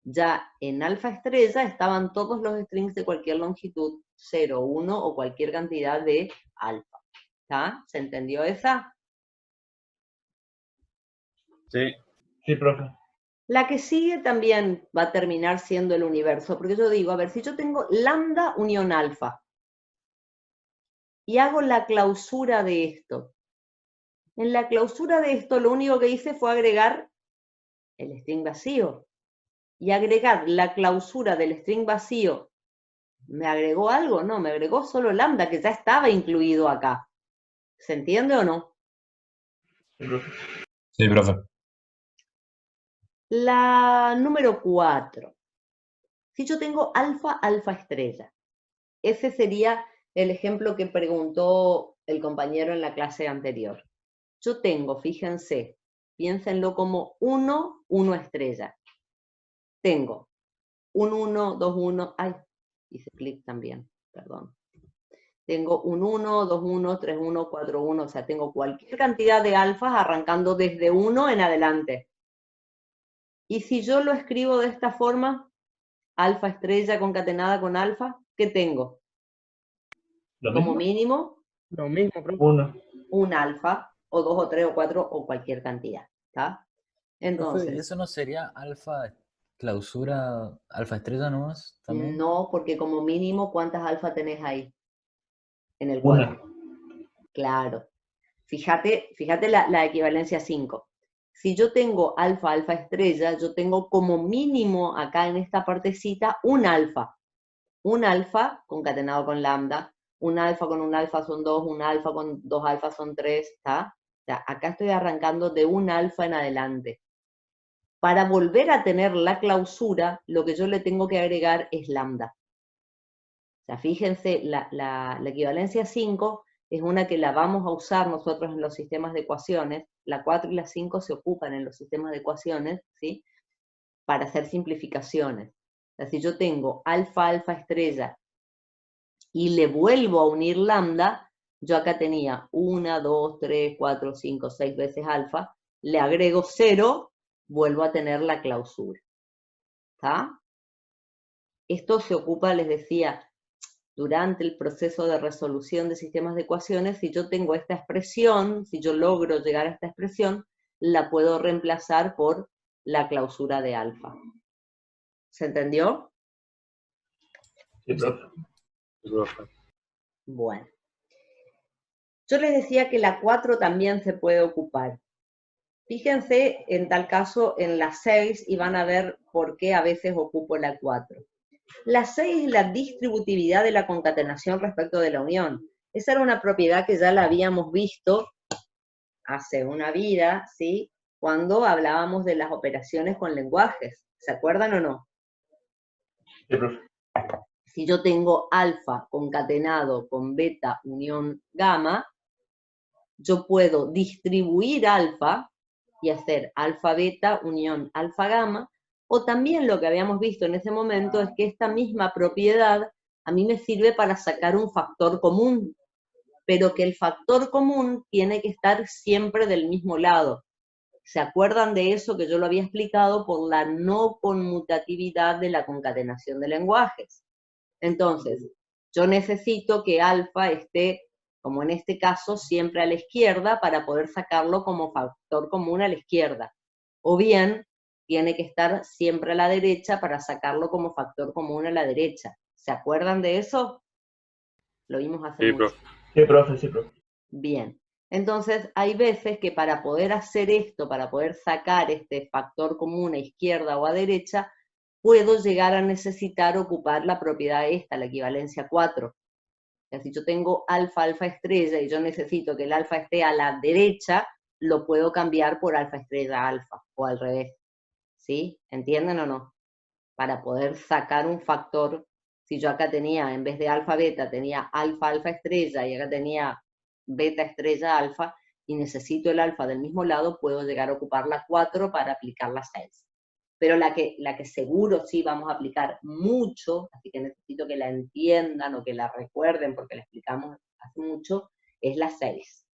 Ya en alfa estrella estaban todos los strings de cualquier longitud, 0, 1 o cualquier cantidad de alfa. ¿Está? ¿Se entendió esa? Sí. Sí, profe. La que sigue también va a terminar siendo el universo, porque yo digo, a ver, si yo tengo lambda unión alfa y hago la clausura de esto, en la clausura de esto lo único que hice fue agregar el string vacío. Y agregar la clausura del string vacío, ¿me agregó algo? No, me agregó solo lambda, que ya estaba incluido acá. ¿Se entiende o no? Sí, profe. Sí, profe. La número 4. Si yo tengo alfa, alfa estrella. Ese sería el ejemplo que preguntó el compañero en la clase anterior. Yo tengo, fíjense, piénsenlo como 1, 1 estrella. Tengo un 1, 2, 1, ay, hice clic también, perdón. Tengo un 1, 2, 1, 3, 1, 4, 1, o sea, tengo cualquier cantidad de alfas arrancando desde 1 en adelante. Y si yo lo escribo de esta forma, alfa estrella concatenada con alfa, ¿qué tengo? ¿Lo Como mismo? mínimo, Lo mismo, profe. Uno. un alfa, o 2, o 3, o 4, o cualquier cantidad, ¿está? Profe, ¿y Entonces, eso no sería alfa clausura, alfa estrella nomás también? no, porque como mínimo, ¿cuántas alfa tenés ahí? En el cuadro. Una. Claro. Fíjate la equivalencia 5. Si yo tengo alfa, alfa estrella, yo tengo como mínimo acá en esta partecita un alfa. Un alfa concatenado con lambda, un alfa con un alfa son 2, un alfa con 2 alfas son 3, ¿está? O sea, acá estoy arrancando de un alfa en adelante. Para volver a tener la clausura, lo que yo le tengo que agregar es lambda. O sea, fíjense, la equivalencia 5 es una que la vamos a usar nosotros en los sistemas de ecuaciones. La 4 y la 5 se ocupan en los sistemas de ecuaciones, ¿sí? Para hacer simplificaciones. O sea, si yo tengo alfa, alfa estrella y le vuelvo a unir lambda, yo acá tenía 1, 2, 3, 4, 5, 6 veces alfa, le agrego 0, vuelvo a tener la clausura. ¿Está? Esto se ocupa, les decía, durante el proceso de resolución de sistemas de ecuaciones. Si yo tengo esta expresión, si yo logro llegar a esta expresión, la puedo reemplazar por la clausura de alfa. ¿Se entendió? Sí, profe. Profe. Bueno. Yo les decía que la 4 también se puede ocupar. Fíjense en tal caso en la 6 y van a ver por qué a veces ocupo la 4. La 6 es la distributividad de la concatenación respecto de la unión. Esa era una propiedad que ya la habíamos visto hace una vida, ¿sí? Cuando hablábamos de las operaciones con lenguajes. ¿Se acuerdan o no? Sí, profe. Si yo tengo alfa concatenado con beta unión gamma, yo puedo distribuir alfa y hacer alfa beta unión alfa gamma, o también lo que habíamos visto en ese momento es que esta misma propiedad a mí me sirve para sacar un factor común, pero que el factor común tiene que estar siempre del mismo lado. ¿Se acuerdan de eso que yo lo había explicado por la no conmutatividad de la concatenación de lenguajes? Entonces, yo necesito que alfa esté, como en este caso, siempre a la izquierda para poder sacarlo como factor común a la izquierda. O bien, tiene que estar siempre a la derecha para sacarlo como factor común a la derecha. ¿Se acuerdan de eso? Lo vimos hace Sí, mucho. profe. Sí, profe, sí, profe. Bien, entonces hay veces que para poder hacer esto, para poder sacar este factor común a izquierda o a derecha, puedo llegar a necesitar ocupar la propiedad esta, la equivalencia 4. O sea, si yo tengo alfa, alfa estrella y yo necesito que el alfa esté a la derecha, lo puedo cambiar por alfa estrella alfa, o al revés. ¿Sí? ¿Entienden o no? Para poder sacar un factor, si yo acá tenía, en vez de alfa beta, tenía alfa alfa estrella y acá tenía beta estrella alfa, y necesito el alfa del mismo lado, puedo llegar a ocupar la 4 para aplicar la 6. Pero la que seguro sí vamos a aplicar mucho, así que necesito que la entiendan o que la recuerden porque la explicamos hace mucho, es la 6,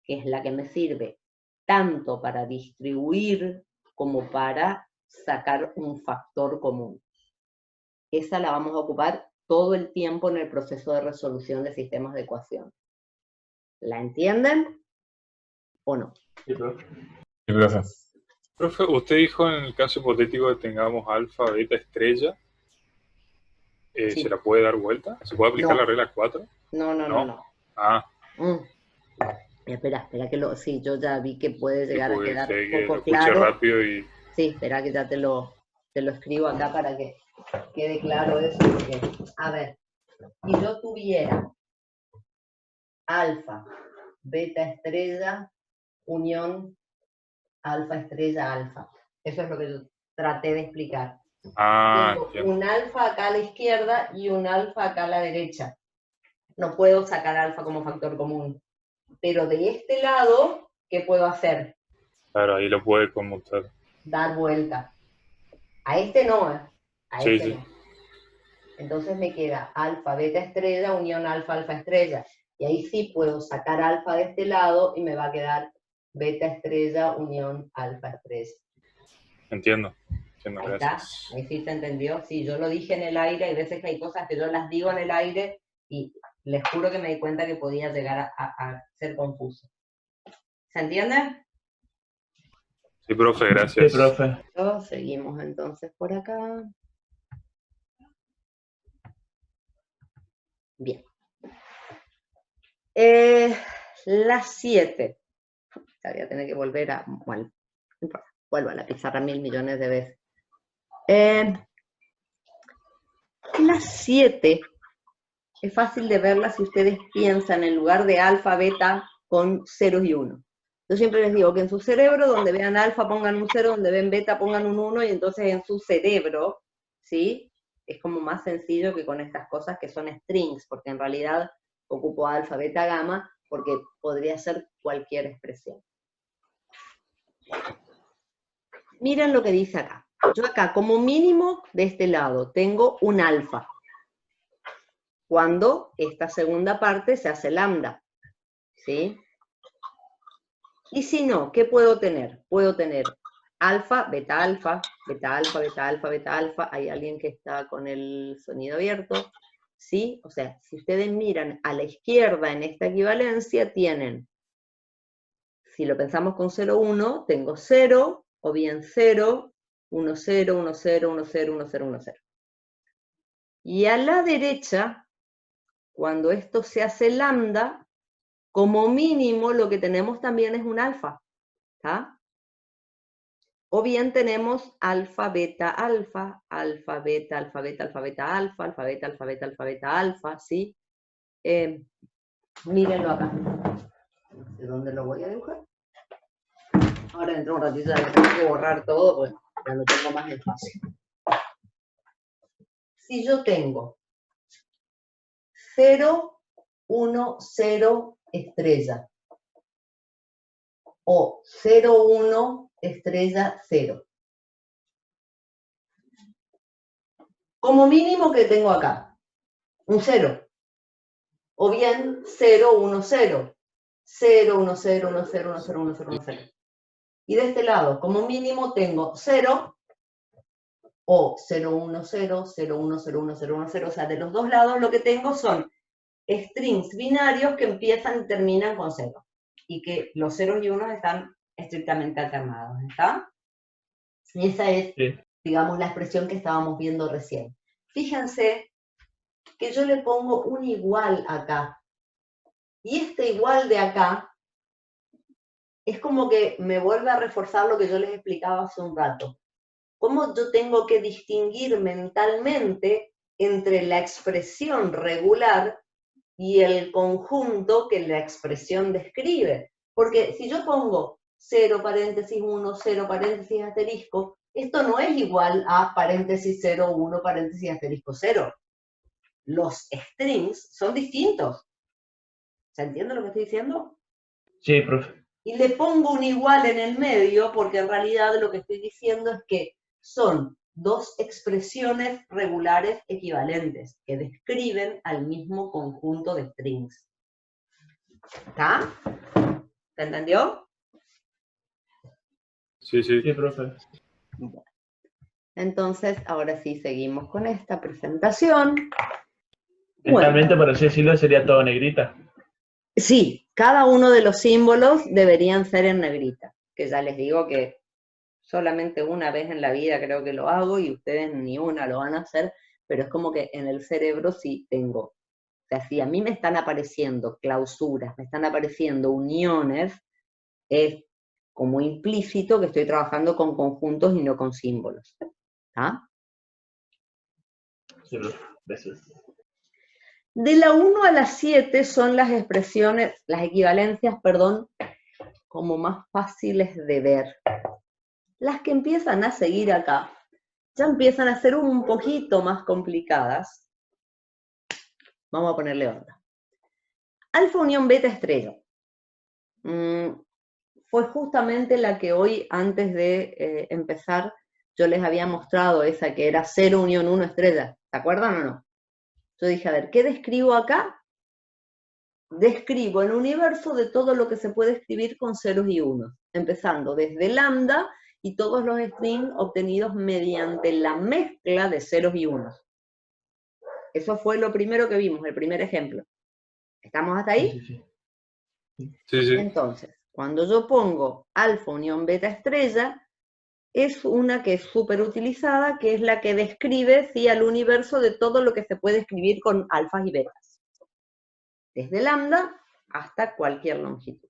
que es la que me sirve tanto para distribuir como para sacar un factor común. Esa la vamos a ocupar todo el tiempo en el proceso de resolución de sistemas de ecuación. ¿La entienden o no? Sí, profe. Sí, profe. Profe, usted dijo en el caso hipotético que tengamos alfa, beta, estrella, Sí. ¿se la puede dar vuelta? ¿Se puede aplicar No. la regla 4? No. Ah, Espera que sí, yo ya vi que puede sí, llegar a porque quedar sé un que lo poco escuché claro. rápido y... Sí, espera que ya te lo escribo acá para que quede claro eso. Porque, a ver, si yo tuviera alfa, beta estrella, unión alfa estrella alfa. Eso es lo que yo traté de explicar. Ah, Tengo entiendo. un alfa acá a la izquierda y un alfa acá a la derecha. No puedo sacar alfa como factor común. Pero de este lado, ¿qué puedo hacer? Claro, ahí lo puede conmutar. Dar vuelta. A este no, a Sí, este sí. no. Entonces me queda alfa beta estrella unión alfa alfa estrella. Y ahí sí puedo sacar alfa de este lado y me va a quedar beta estrella unión alfa estrella. Entiendo. Entiendo, Ahí está, gracias. ahí sí se entendió. Sí, yo lo dije en el aire, hay veces que hay cosas que yo las digo en el aire y les juro que me di cuenta que podía llegar a ser confuso. ¿Se entiende? Sí, profe, Sí, gracias. profe. Seguimos entonces por acá. Bien. La 7. Voy a tener que volver a... Bueno, no importa, vuelvo a la pizarra 1000 millones de veces. La 7 es fácil de verla si ustedes piensan en lugar de alfa, beta, con ceros y 1. Yo siempre les digo que en su cerebro, donde vean alfa, pongan un 0, donde ven beta, pongan un 1, y entonces en su cerebro, ¿sí? Es como más sencillo que con estas cosas que son strings, porque en realidad ocupo alfa, beta, gamma, porque podría ser cualquier expresión. Miren lo que dice acá. Yo acá, como mínimo, de este lado, tengo un alfa. Cuando esta segunda parte se hace lambda, ¿sí? Y si no, ¿qué puedo tener? Puedo tener alfa, beta alfa, beta alfa, beta alfa, beta alfa. Hay alguien que está con el sonido abierto, ¿sí? O sea, si ustedes miran a la izquierda en esta equivalencia, tienen, si lo pensamos con 0, 1, tengo 0, o bien 0, 1, 0, 1, 0, 1, 0, 1, 0, 1, 0. Y a la derecha, cuando esto se hace lambda, como mínimo lo que tenemos también es un alfa, ¿está? O bien tenemos alfa, beta, alfa, alfa, beta, alfa, beta, alfa, beta, alfa, alfa, beta, alfa, beta, alfa, beta, alfa, ¿sí? Mírenlo acá. No sé dónde lo voy a dibujar. Ahora dentro de un ratito ya tengo que borrar todo, pues ya no tengo más espacio. Si yo tengo 0, 1, 0, estrella, o 0, 1, estrella, 0. Como mínimo que tengo acá, un 0. O bien 0, 1, 0. 0, 1, 0, 1, 0, 1, 0, 1, 0, 1, 0. Y de este lado, como mínimo tengo 0, o 0, 1, 0, 0, 1, 0, 1, 0, 1, 0. O sea, de los dos lados lo que tengo son strings binarios que empiezan y terminan con 0. Y que los ceros y unos están estrictamente alternados, ¿está? Y esa es, Sí. digamos, la expresión que estábamos viendo recién. Fíjense que yo le pongo un igual acá. Y este igual de acá es como que me vuelve a reforzar lo que yo les explicaba hace un rato. Cómo yo tengo que distinguir mentalmente entre la expresión regular y el conjunto que la expresión describe. Porque si yo pongo 0, paréntesis 1, 0, paréntesis asterisco, esto no es igual a paréntesis 0, 1, paréntesis asterisco 0. Los strings son distintos. ¿Se entiende lo que estoy diciendo? Sí, profe. Y le pongo un igual en el medio porque en realidad lo que estoy diciendo es que son dos expresiones regulares equivalentes que describen al mismo conjunto de strings. ¿Está? ¿Se entendió? Sí, sí. Sí, profe. Bueno. Entonces, ahora sí seguimos con esta presentación. Mentalmente, por así decirlo, sería todo negrita. Sí, cada uno de los símbolos deberían ser en negrita, que ya les digo que solamente una vez en la vida creo que lo hago y ustedes ni una lo van a hacer, pero es como que en el cerebro sí tengo. O sea, si a mí me están apareciendo clausuras, me están apareciendo uniones, es como implícito que estoy trabajando con conjuntos y no con símbolos. ¿Ah? Sí, profe. Gracias. De la 1 a la 7 son las expresiones, las equivalencias, perdón, como más fáciles de ver. Las que empiezan a seguir acá, ya empiezan a ser un poquito más complicadas. Vamos a ponerle onda. Alfa unión beta estrella. Fue justamente la que hoy, antes de empezar, yo les había mostrado, esa que era 0 unión 1 estrella. ¿Se acuerdan o no? Yo dije, a ver, ¿qué describo acá? Describo el universo de todo lo que se puede escribir con ceros y unos, empezando desde lambda y todos los strings obtenidos mediante la mezcla de ceros y unos. Eso fue lo primero que vimos, el primer ejemplo. ¿Estamos hasta ahí? Sí. Entonces, cuando yo pongo alfa unión beta estrella, es una que es súper utilizada, que es la que describe, ¿sí?, al universo de todo lo que se puede escribir con alfas y betas. Desde lambda hasta cualquier longitud.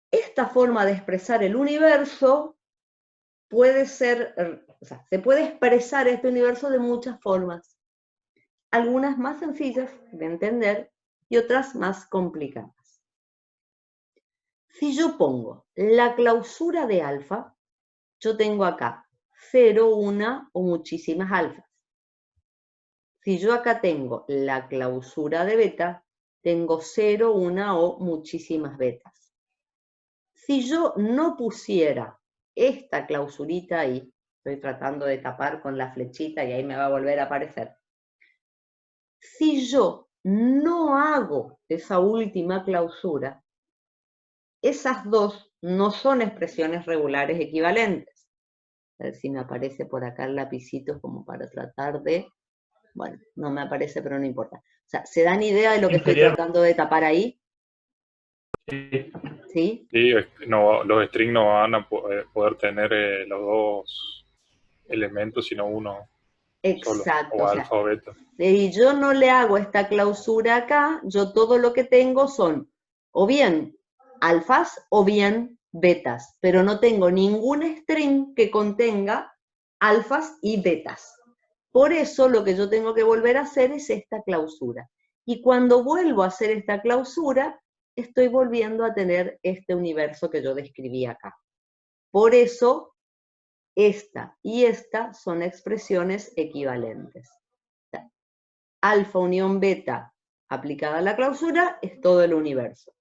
Esta forma de expresar el universo puede ser, o sea, se puede expresar este universo de muchas formas. Algunas más sencillas de entender y otras más complicadas. Si yo pongo la clausura de alfa, yo tengo acá 0, 1 o muchísimas alfas. Si yo acá tengo la clausura de beta, tengo 0, 1 o muchísimas betas. Si yo no pusiera esta clausurita ahí, estoy tratando de tapar con la flechita y ahí me va a volver a aparecer. Si yo no hago esa última clausura, esas dos no son expresiones regulares equivalentes. A ver si me aparece por acá el lapicito como para tratar de... Bueno, no me aparece, pero no importa. O sea, ¿se dan idea de lo que estoy tratando de tapar ahí? ¿Sí? Sí, no, los strings no van a poder tener los dos elementos, sino uno. Exacto. Solo, o alfa o beta. Si yo no le hago esta clausura acá, yo todo lo que tengo son o bien alfas o bien betas, pero no tengo ningún string que contenga alfas y betas. Por eso lo que yo tengo que volver a hacer es esta clausura. Y cuando vuelvo a hacer esta clausura, estoy volviendo a tener este universo que yo describí acá. Por eso, esta y esta son expresiones equivalentes. Alfa unión beta aplicada a la clausura es todo el universo.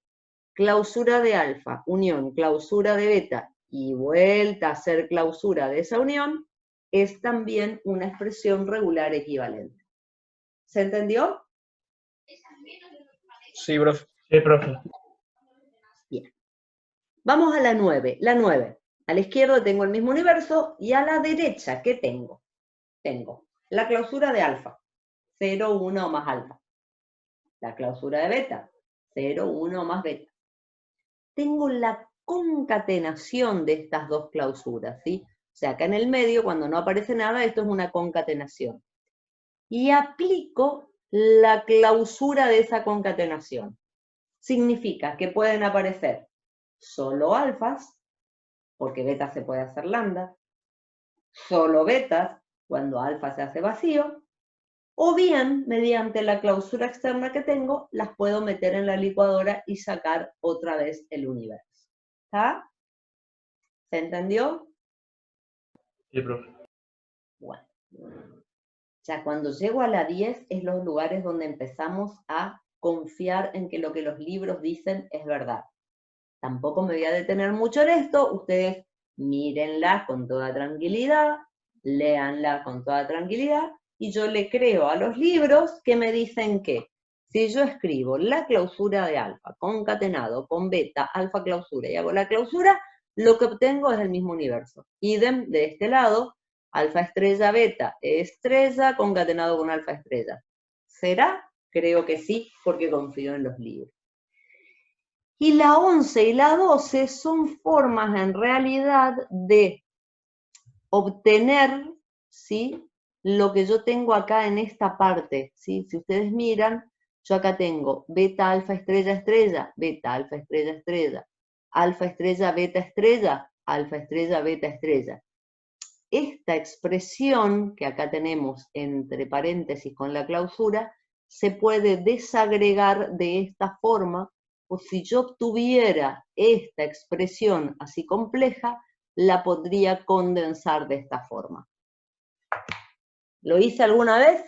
Clausura de alfa, unión, clausura de beta y vuelta a hacer clausura de esa unión es también una expresión regular equivalente. ¿Se entendió? Sí, profe. Sí, profe. Bien. Vamos a la 9. La 9. A la izquierda tengo el mismo universo y a la derecha, ¿qué tengo? Tengo la clausura de alfa, 0, 1 más alfa. La clausura de beta, 0, 1 más beta. Tengo la concatenación de estas dos clausuras, ¿sí? O sea, acá en el medio, cuando no aparece nada, esto es una concatenación. Y aplico la clausura de esa concatenación. Significa que pueden aparecer solo alfas, porque beta se puede hacer lambda, solo betas, cuando alfa se hace vacío, o bien, mediante la clausura externa que tengo, las puedo meter en la licuadora y sacar otra vez el universo. ¿Está? ¿Se entendió? Sí, profe. Bueno. Ya cuando llego a la 10 es los lugares donde empezamos a confiar en que lo que los libros dicen es verdad. Tampoco me voy a detener mucho en esto, ustedes mírenla con toda tranquilidad, léanla con toda tranquilidad, y yo le creo a los libros que me dicen que si yo escribo la clausura de alfa concatenado con beta, alfa clausura, y hago la clausura, lo que obtengo es el mismo universo. Idem de este lado, alfa estrella beta estrella concatenado con alfa estrella. ¿Será? Creo que sí, porque confío en los libros. Y la 11 y la 12 son formas en realidad de obtener, ¿sí?, lo que yo tengo acá en esta parte, ¿sí? Si ustedes miran, yo acá tengo beta alfa estrella estrella, beta alfa estrella estrella, alfa estrella beta estrella, alfa estrella beta estrella. Esta expresión que acá tenemos entre paréntesis con la clausura se puede desagregar de esta forma, o si yo obtuviera esta expresión así compleja, la podría condensar de esta forma. ¿Lo hice alguna vez?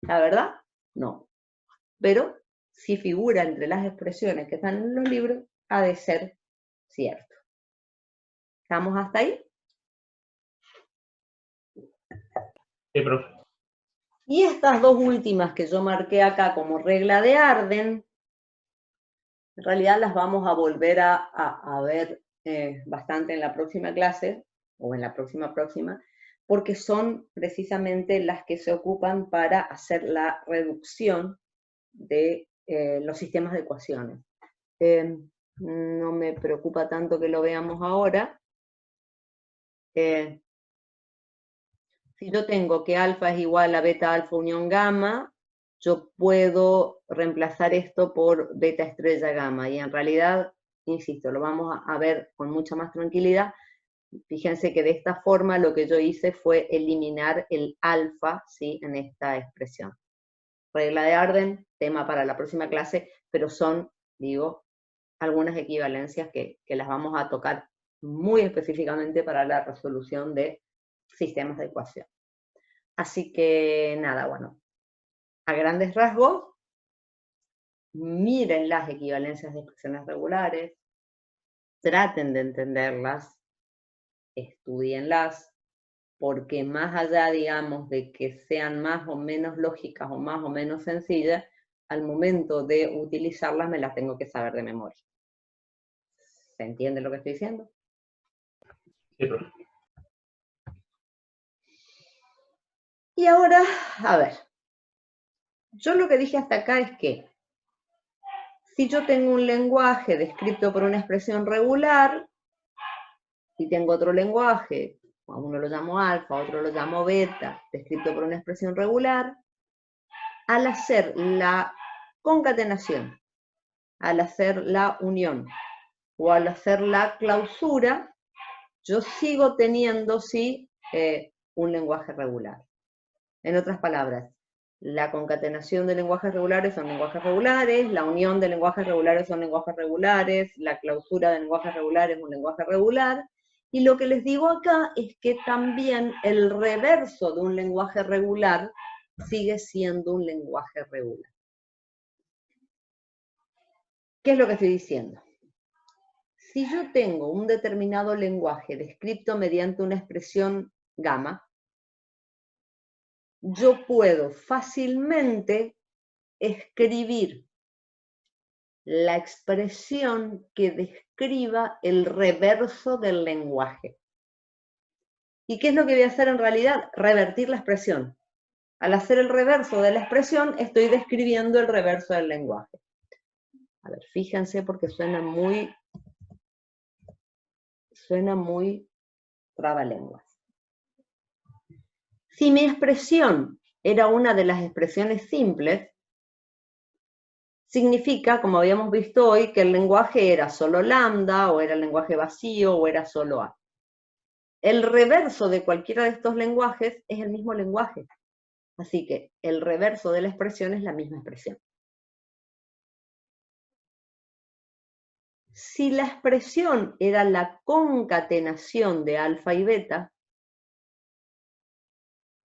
La verdad, no. Pero si figura entre las expresiones que están en los libros, ha de ser cierto. ¿Estamos hasta ahí? Sí, profe. Y estas dos últimas que yo marqué acá como regla de Arden, en realidad las vamos a volver a ver bastante en la próxima clase, o en la próxima, porque son precisamente las que se ocupan para hacer la reducción de los sistemas de ecuaciones. No me preocupa tanto que lo veamos ahora. Si yo tengo que alfa es igual a beta alfa unión gamma, yo puedo reemplazar esto por beta estrella gamma, y en realidad, insisto, lo vamos a ver con mucha más tranquilidad. Fíjense que de esta forma lo que yo hice fue eliminar el alfa, ¿sí?, en esta expresión. Regla de Arden, tema para la próxima clase, pero son, digo, algunas equivalencias que las vamos a tocar muy específicamente para la resolución de sistemas de ecuación. Así que nada, bueno, a grandes rasgos, miren las equivalencias de expresiones regulares, traten de entenderlas, estudienlas, porque más allá, digamos, de que sean más o menos lógicas o más o menos sencillas, al momento de utilizarlas me las tengo que saber de memoria. ¿Se entiende lo que estoy diciendo? Sí, profe. Y ahora, a ver, yo lo que dije hasta acá es que si yo tengo un lenguaje descrito por una expresión regular, y tengo otro lenguaje, a uno lo llamo alfa, a otro lo llamo beta, descrito por una expresión regular, al hacer la concatenación, al hacer la unión, o al hacer la clausura, yo sigo teniendo, sí, un lenguaje regular. En otras palabras, la concatenación de lenguajes regulares son lenguajes regulares, la unión de lenguajes regulares son lenguajes regulares, la clausura de lenguajes regulares es un lenguaje regular, y lo que les digo acá es que también el reverso de un lenguaje regular sigue siendo un lenguaje regular. ¿Qué es lo que estoy diciendo? Si yo tengo un determinado lenguaje descrito mediante una expresión gamma, yo puedo fácilmente escribir la expresión que describa el reverso del lenguaje. ¿Y qué es lo que voy a hacer en realidad? Revertir la expresión. Al hacer el reverso de la expresión, estoy describiendo el reverso del lenguaje. A ver, fíjense porque suena muy trabalenguas. Si mi expresión era una de las expresiones simples, significa, como habíamos visto hoy, que el lenguaje era solo lambda, o era el lenguaje vacío, o era solo A. El reverso de cualquiera de estos lenguajes es el mismo lenguaje. Así que el reverso de la expresión es la misma expresión. Si la expresión era la concatenación de alfa y beta,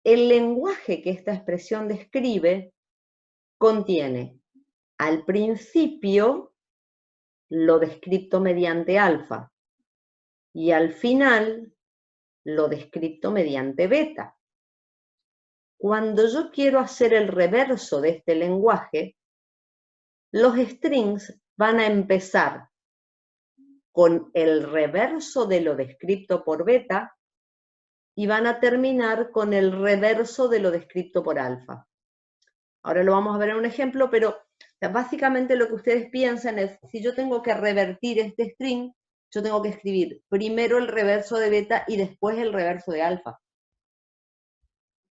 el lenguaje que esta expresión describe contiene al principio lo descrito mediante alfa y al final lo descrito mediante beta. Cuando yo quiero hacer el reverso de este lenguaje, los strings van a empezar con el reverso de lo descrito por beta y van a terminar con el reverso de lo descrito por alfa. Ahora lo vamos a ver en un ejemplo, pero básicamente lo que ustedes piensan es, si yo tengo que revertir este string, yo tengo que escribir primero el reverso de beta y después el reverso de alfa.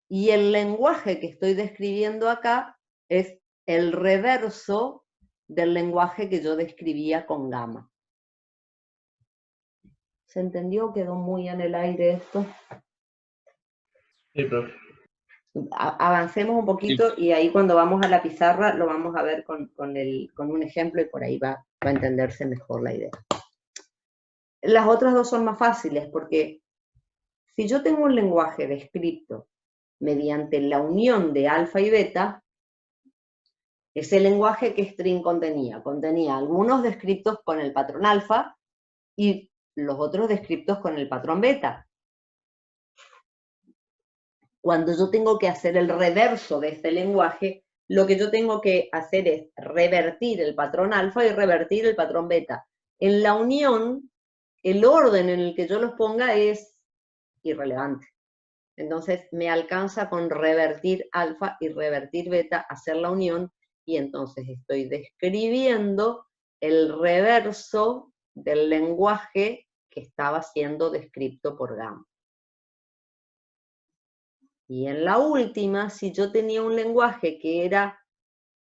Y el lenguaje que estoy describiendo acá es el reverso del lenguaje que yo describía con gamma. ¿Se entendió? ¿Quedó muy en el aire esto? Sí, profe. Avancemos un poquito y ahí cuando vamos a la pizarra lo vamos a ver con un ejemplo y por ahí va a entenderse mejor la idea. Las otras dos son más fáciles, porque si yo tengo un lenguaje descrito mediante la unión de alfa y beta, ese lenguaje que string contenía algunos descriptos con el patrón alfa y los otros descriptos con el patrón beta. Cuando yo tengo que hacer el reverso de este lenguaje, lo que yo tengo que hacer es revertir el patrón alfa y revertir el patrón beta. En la unión, el orden en el que yo los ponga es irrelevante. Entonces me alcanza con revertir alfa y revertir beta, hacer la unión, y entonces estoy describiendo el reverso del lenguaje que estaba siendo descrito por gamma. Y en la última, si yo tenía un lenguaje que era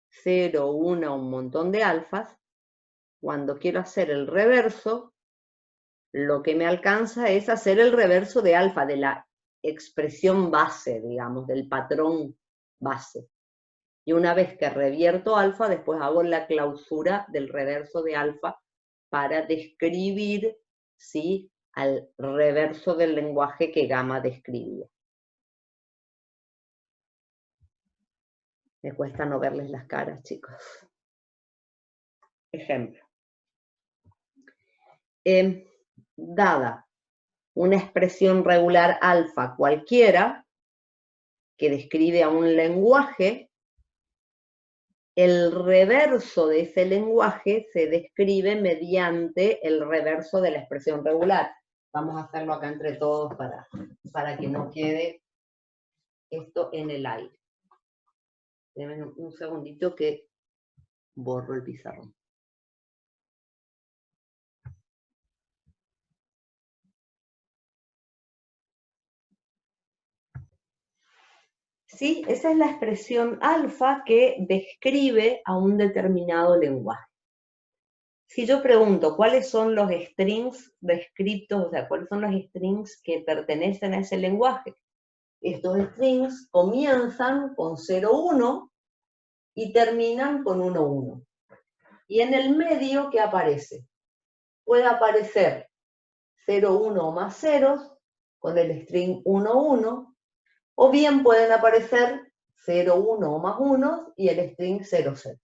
0, 1, un montón de alfas, cuando quiero hacer el reverso, lo que me alcanza es hacer el reverso de alfa, de la expresión base, digamos, del patrón base. Y una vez que revierto alfa, después hago la clausura del reverso de alfa para describir, ¿sí?, al reverso del lenguaje que gamma describía. Me cuesta no verles las caras, chicos. Ejemplo. Dada una expresión regular alfa cualquiera que describe a un lenguaje, el reverso de ese lenguaje se describe mediante el reverso de la expresión regular. Vamos a hacerlo acá entre todos para que no quede esto en el aire. Denme un segundito que borro el pizarrón. ¿Sí? Esa es la expresión alfa que describe a un determinado lenguaje. Si yo pregunto cuáles son los strings descritos, o sea, cuáles son los strings que pertenecen a ese lenguaje, estos strings comienzan con 0,1 y terminan con 1,1. Y en el medio, ¿qué aparece? Puede aparecer 0,1 más ceros con el string 1,1, o bien pueden aparecer 0,1 más 1 y el string 0,0.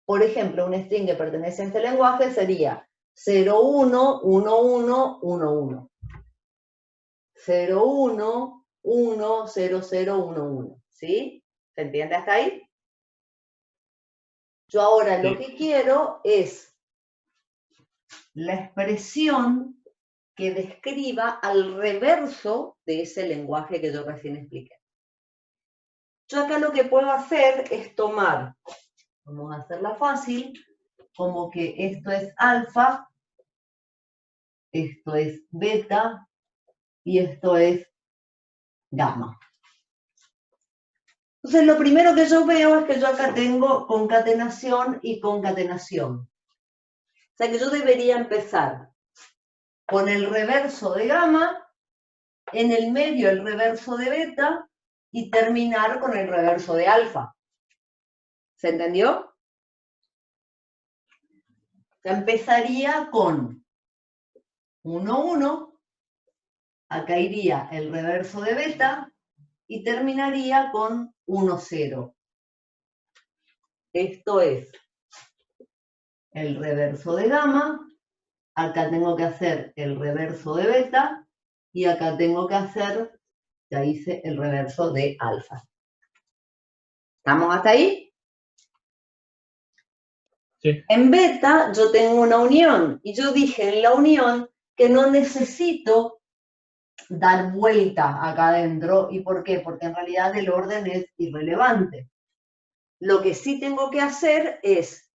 Por ejemplo, un string que pertenece a este lenguaje sería 0,1, 1,1, 1,1. 0,1, 1, 0, 0, 1, 1. ¿Sí? ¿Se entiende hasta ahí? Yo ahora lo que quiero es la expresión que describa al reverso de ese lenguaje que yo recién expliqué. Yo acá lo que puedo hacer es tomar, vamos a hacerla fácil, como que esto es alfa, esto es beta y esto es gamma. Entonces lo primero que yo veo es que yo acá tengo concatenación y concatenación. O sea que yo debería empezar con el reverso de gamma, en el medio el reverso de beta y terminar con el reverso de alfa. ¿Se entendió? Empezaría con 1,1, acá iría el reverso de beta y terminaría con 1,0. Esto es el reverso de gamma, acá tengo que hacer el reverso de beta y acá tengo que hacer, ya hice el reverso de alfa. ¿Estamos hasta ahí? Sí. En beta yo tengo una unión y yo dije en la unión que no necesito dar vuelta acá adentro. ¿Y por qué? Porque en realidad el orden es irrelevante. Lo que sí tengo que hacer es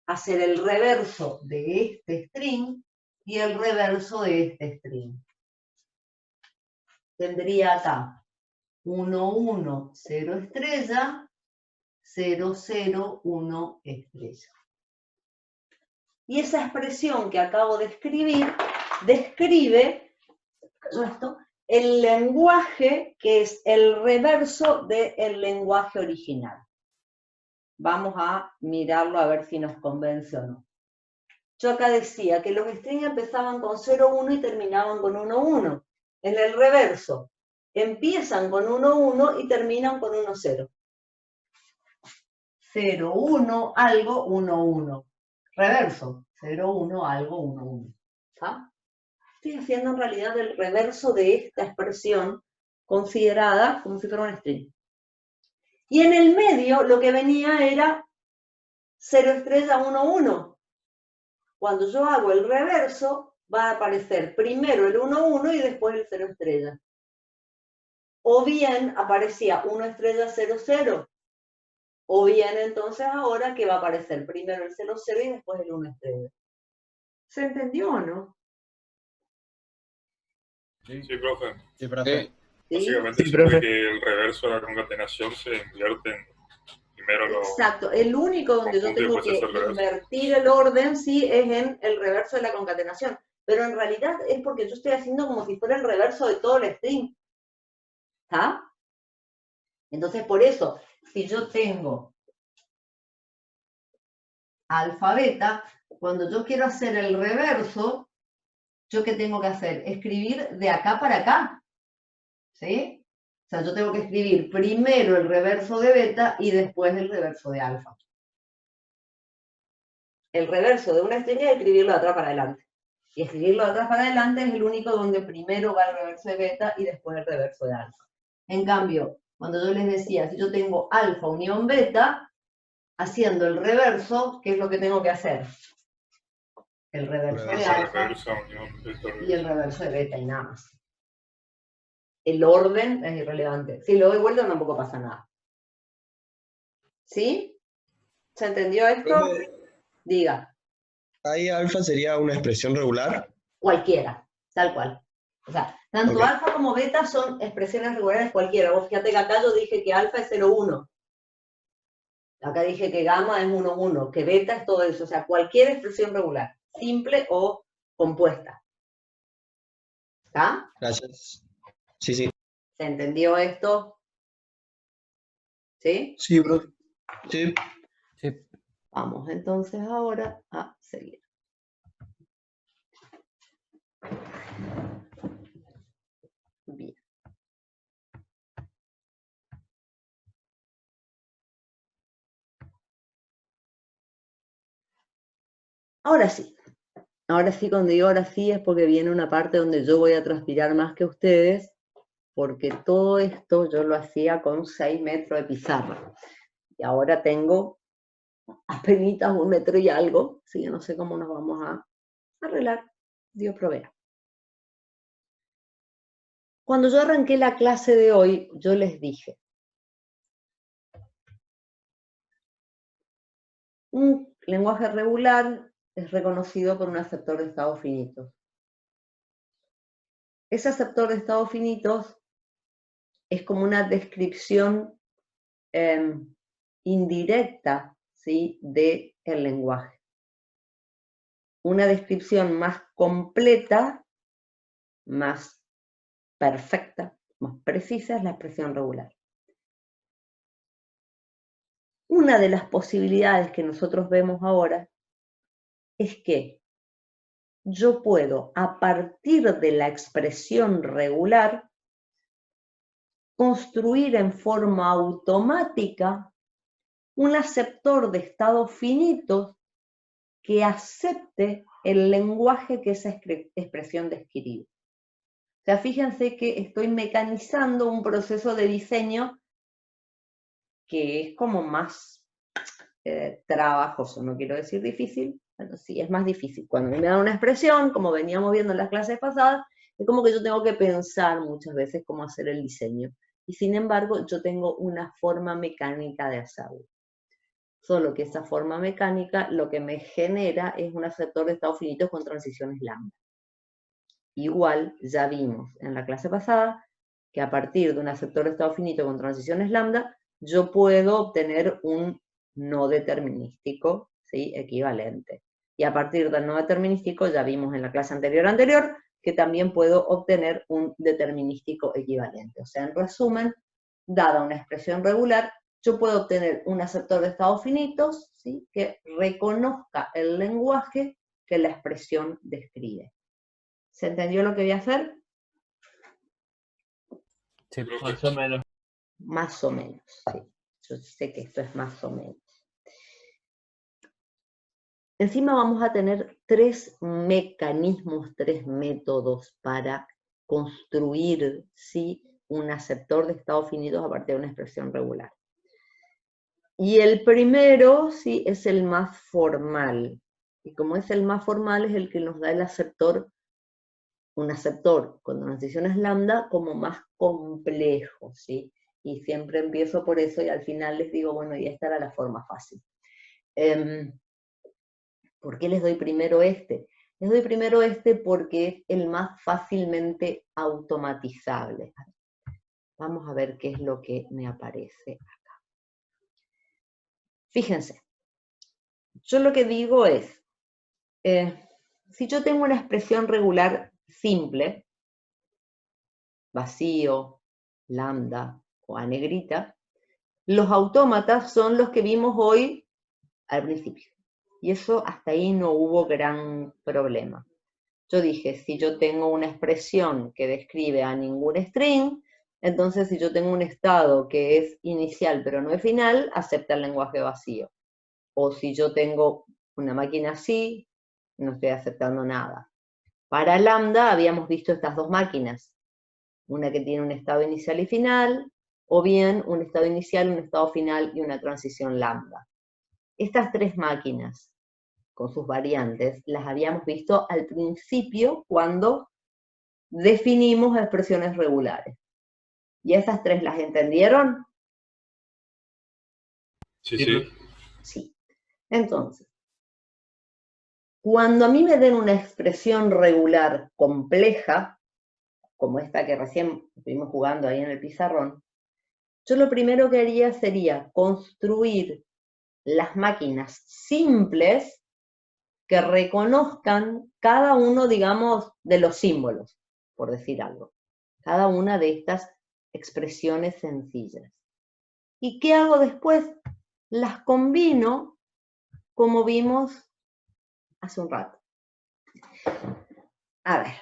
hacer el reverso de este string y el reverso de este string. Tendría acá 1,1, 0 estrella, 0, 0, 1 estrella. Y esa expresión que acabo de escribir describe el lenguaje que es el reverso del lenguaje original. Vamos a mirarlo a ver si nos convence o no. yo acá decía que los strings empezaban con 0,1 y terminaban con 1,1. En el reverso, empiezan con 1,1 y terminan con 1,0. 0,1, algo, 1,1. Reverso, 0,1, algo, 1,1. ¿Está? Estoy haciendo en realidad el reverso de esta expresión considerada como si fuera un string. Y en el medio lo que venía era 0 estrella 1, 1. Cuando yo hago el reverso, va a aparecer primero el 1, 1 y después el 0 estrella. O bien aparecía 1 estrella 0, 0. O bien entonces ahora que va a aparecer primero el 0, 0 y después el 1 estrella. ¿Se entendió o no? Sí, profe. Sí, profe. ¿Sí? Básicamente Sí, siempre profe. que el reverso de la concatenación se invierte en primero lo Exacto, el único donde yo conjunto y tengo después que el reverso. invertir el orden, sí, es en el reverso de la concatenación. Pero en realidad es porque yo estoy haciendo como si fuera el reverso de todo el string. ¿Está? Entonces, por eso, si yo tengo alfa, beta, cuando yo quiero hacer el reverso, ¿yo qué tengo que hacer? Escribir de acá para acá. ¿Sí? O sea, yo tengo que escribir primero el reverso de beta y después el reverso de alfa. El reverso de una string es escribirlo de atrás para adelante. Y escribirlo de atrás para adelante es el único donde primero va el reverso de beta y después el reverso de alfa. En cambio, cuando yo les decía, si yo tengo alfa unión beta, haciendo el reverso, ¿qué es lo que tengo que hacer? El reverso de alfa Reversa, unión, beta, y el reversa. reverso de beta y nada más. El orden es irrelevante. Si lo doy vuelta tampoco pasa nada. ¿Sí? ¿Se entendió esto? Profe, Diga. ahí alfa sería una expresión regular. Cualquiera, tal cual. O sea, tanto Ok. alfa como beta son expresiones regulares cualquiera. Vos fíjate que acá yo dije que alfa es 0,1. Acá dije que gamma es 1,1, que beta es todo eso. O sea, cualquier expresión regular, simple o compuesta. ¿Está? Gracias. Sí, sí. ¿Se entendió esto? ¿Sí? Sí, profe. Sí. Sí. Vamos entonces ahora a seguir. Bien. Ahora sí. Ahora sí, cuando digo ahora sí es porque viene una parte donde yo voy a transpirar más que ustedes, porque todo esto yo lo hacía con 6 metros de pizarra. Y ahora tengo apenas 1 metro y algo, así que no sé cómo nos vamos a arreglar. Dios provea. Cuando yo arranqué la clase de hoy, yo les dije, un lenguaje regular es reconocido por un aceptor de estados finitos. Ese aceptor de estados finitos es como una descripción indirecta, ¿sí?, del lenguaje. Una descripción más completa, más perfecta, más precisa es la expresión regular. Una de las posibilidades que nosotros vemos ahora es que yo puedo, a partir de la expresión regular, construir en forma automática un aceptor de estados finitos que acepte el lenguaje que esa expresión describe. O sea, fíjense que estoy mecanizando un proceso de diseño que es como más trabajoso, no quiero decir difícil, pero sí, es más difícil. Cuando me dan una expresión, como veníamos viendo en las clases pasadas, es como que yo tengo que pensar muchas veces cómo hacer el diseño. Y sin embargo, yo tengo una forma mecánica de hacerlo. Solo que esa forma mecánica lo que me genera es un aceptor de estados finitos con transiciones lambda. Igual, ya vimos en la clase pasada que a partir de un aceptor de estado finito con transiciones lambda, yo puedo obtener un no determinístico, ¿sí?, equivalente. Y a partir del no determinístico, ya vimos en la clase anterior, que también puedo obtener un determinístico equivalente. O sea, en resumen, dada una expresión regular, yo puedo obtener un aceptor de estados finitos, ¿sí?, que reconozca el lenguaje que la expresión describe. ¿Se entendió lo que voy a hacer? Sí. Más o menos. Más o menos, sí. Yo sé que esto es más o menos. Encima vamos a tener 3 mecanismos, 3 métodos para construir, ¿sí?, un aceptor de estados finitos a partir de una expresión regular. Y el primero, sí, es el más formal. Y como es el más formal, es el que nos da el aceptor, un aceptor con transiciones lambda como más complejo, ¿sí? Y siempre empiezo por eso y al final les digo, bueno, y esta era la forma fácil. ¿Por qué les doy primero este? Les doy primero este porque es el más fácilmente automatizable. Vamos a ver qué es lo que me aparece acá. Fíjense, yo lo que digo es, si yo tengo una expresión regular simple, vacío, lambda o a negrita, los autómatas son los que vimos hoy al principio. Y eso hasta ahí no hubo gran problema. Yo dije, si yo tengo una expresión que describe a ningún string, entonces si yo tengo un estado que es inicial pero no es final, acepta el lenguaje vacío. O si yo tengo una máquina así, no estoy aceptando nada. Para lambda habíamos visto estas 2 máquinas, una que tiene un estado inicial y final, o bien un estado inicial, un estado final y una transición lambda. Estas 3 máquinas, con sus variantes, las habíamos visto al principio cuando definimos expresiones regulares. ¿Y esas 3 las entendieron? Sí, sí. Sí. Entonces, cuando a mí me den una expresión regular compleja, como esta que recién estuvimos jugando ahí en el pizarrón, yo lo primero que haría sería construir las máquinas simples que reconozcan cada uno, digamos, de los símbolos, por decir algo. Cada una de estas expresiones sencillas. ¿Y qué hago después? Las combino como vimos hace un rato. A ver.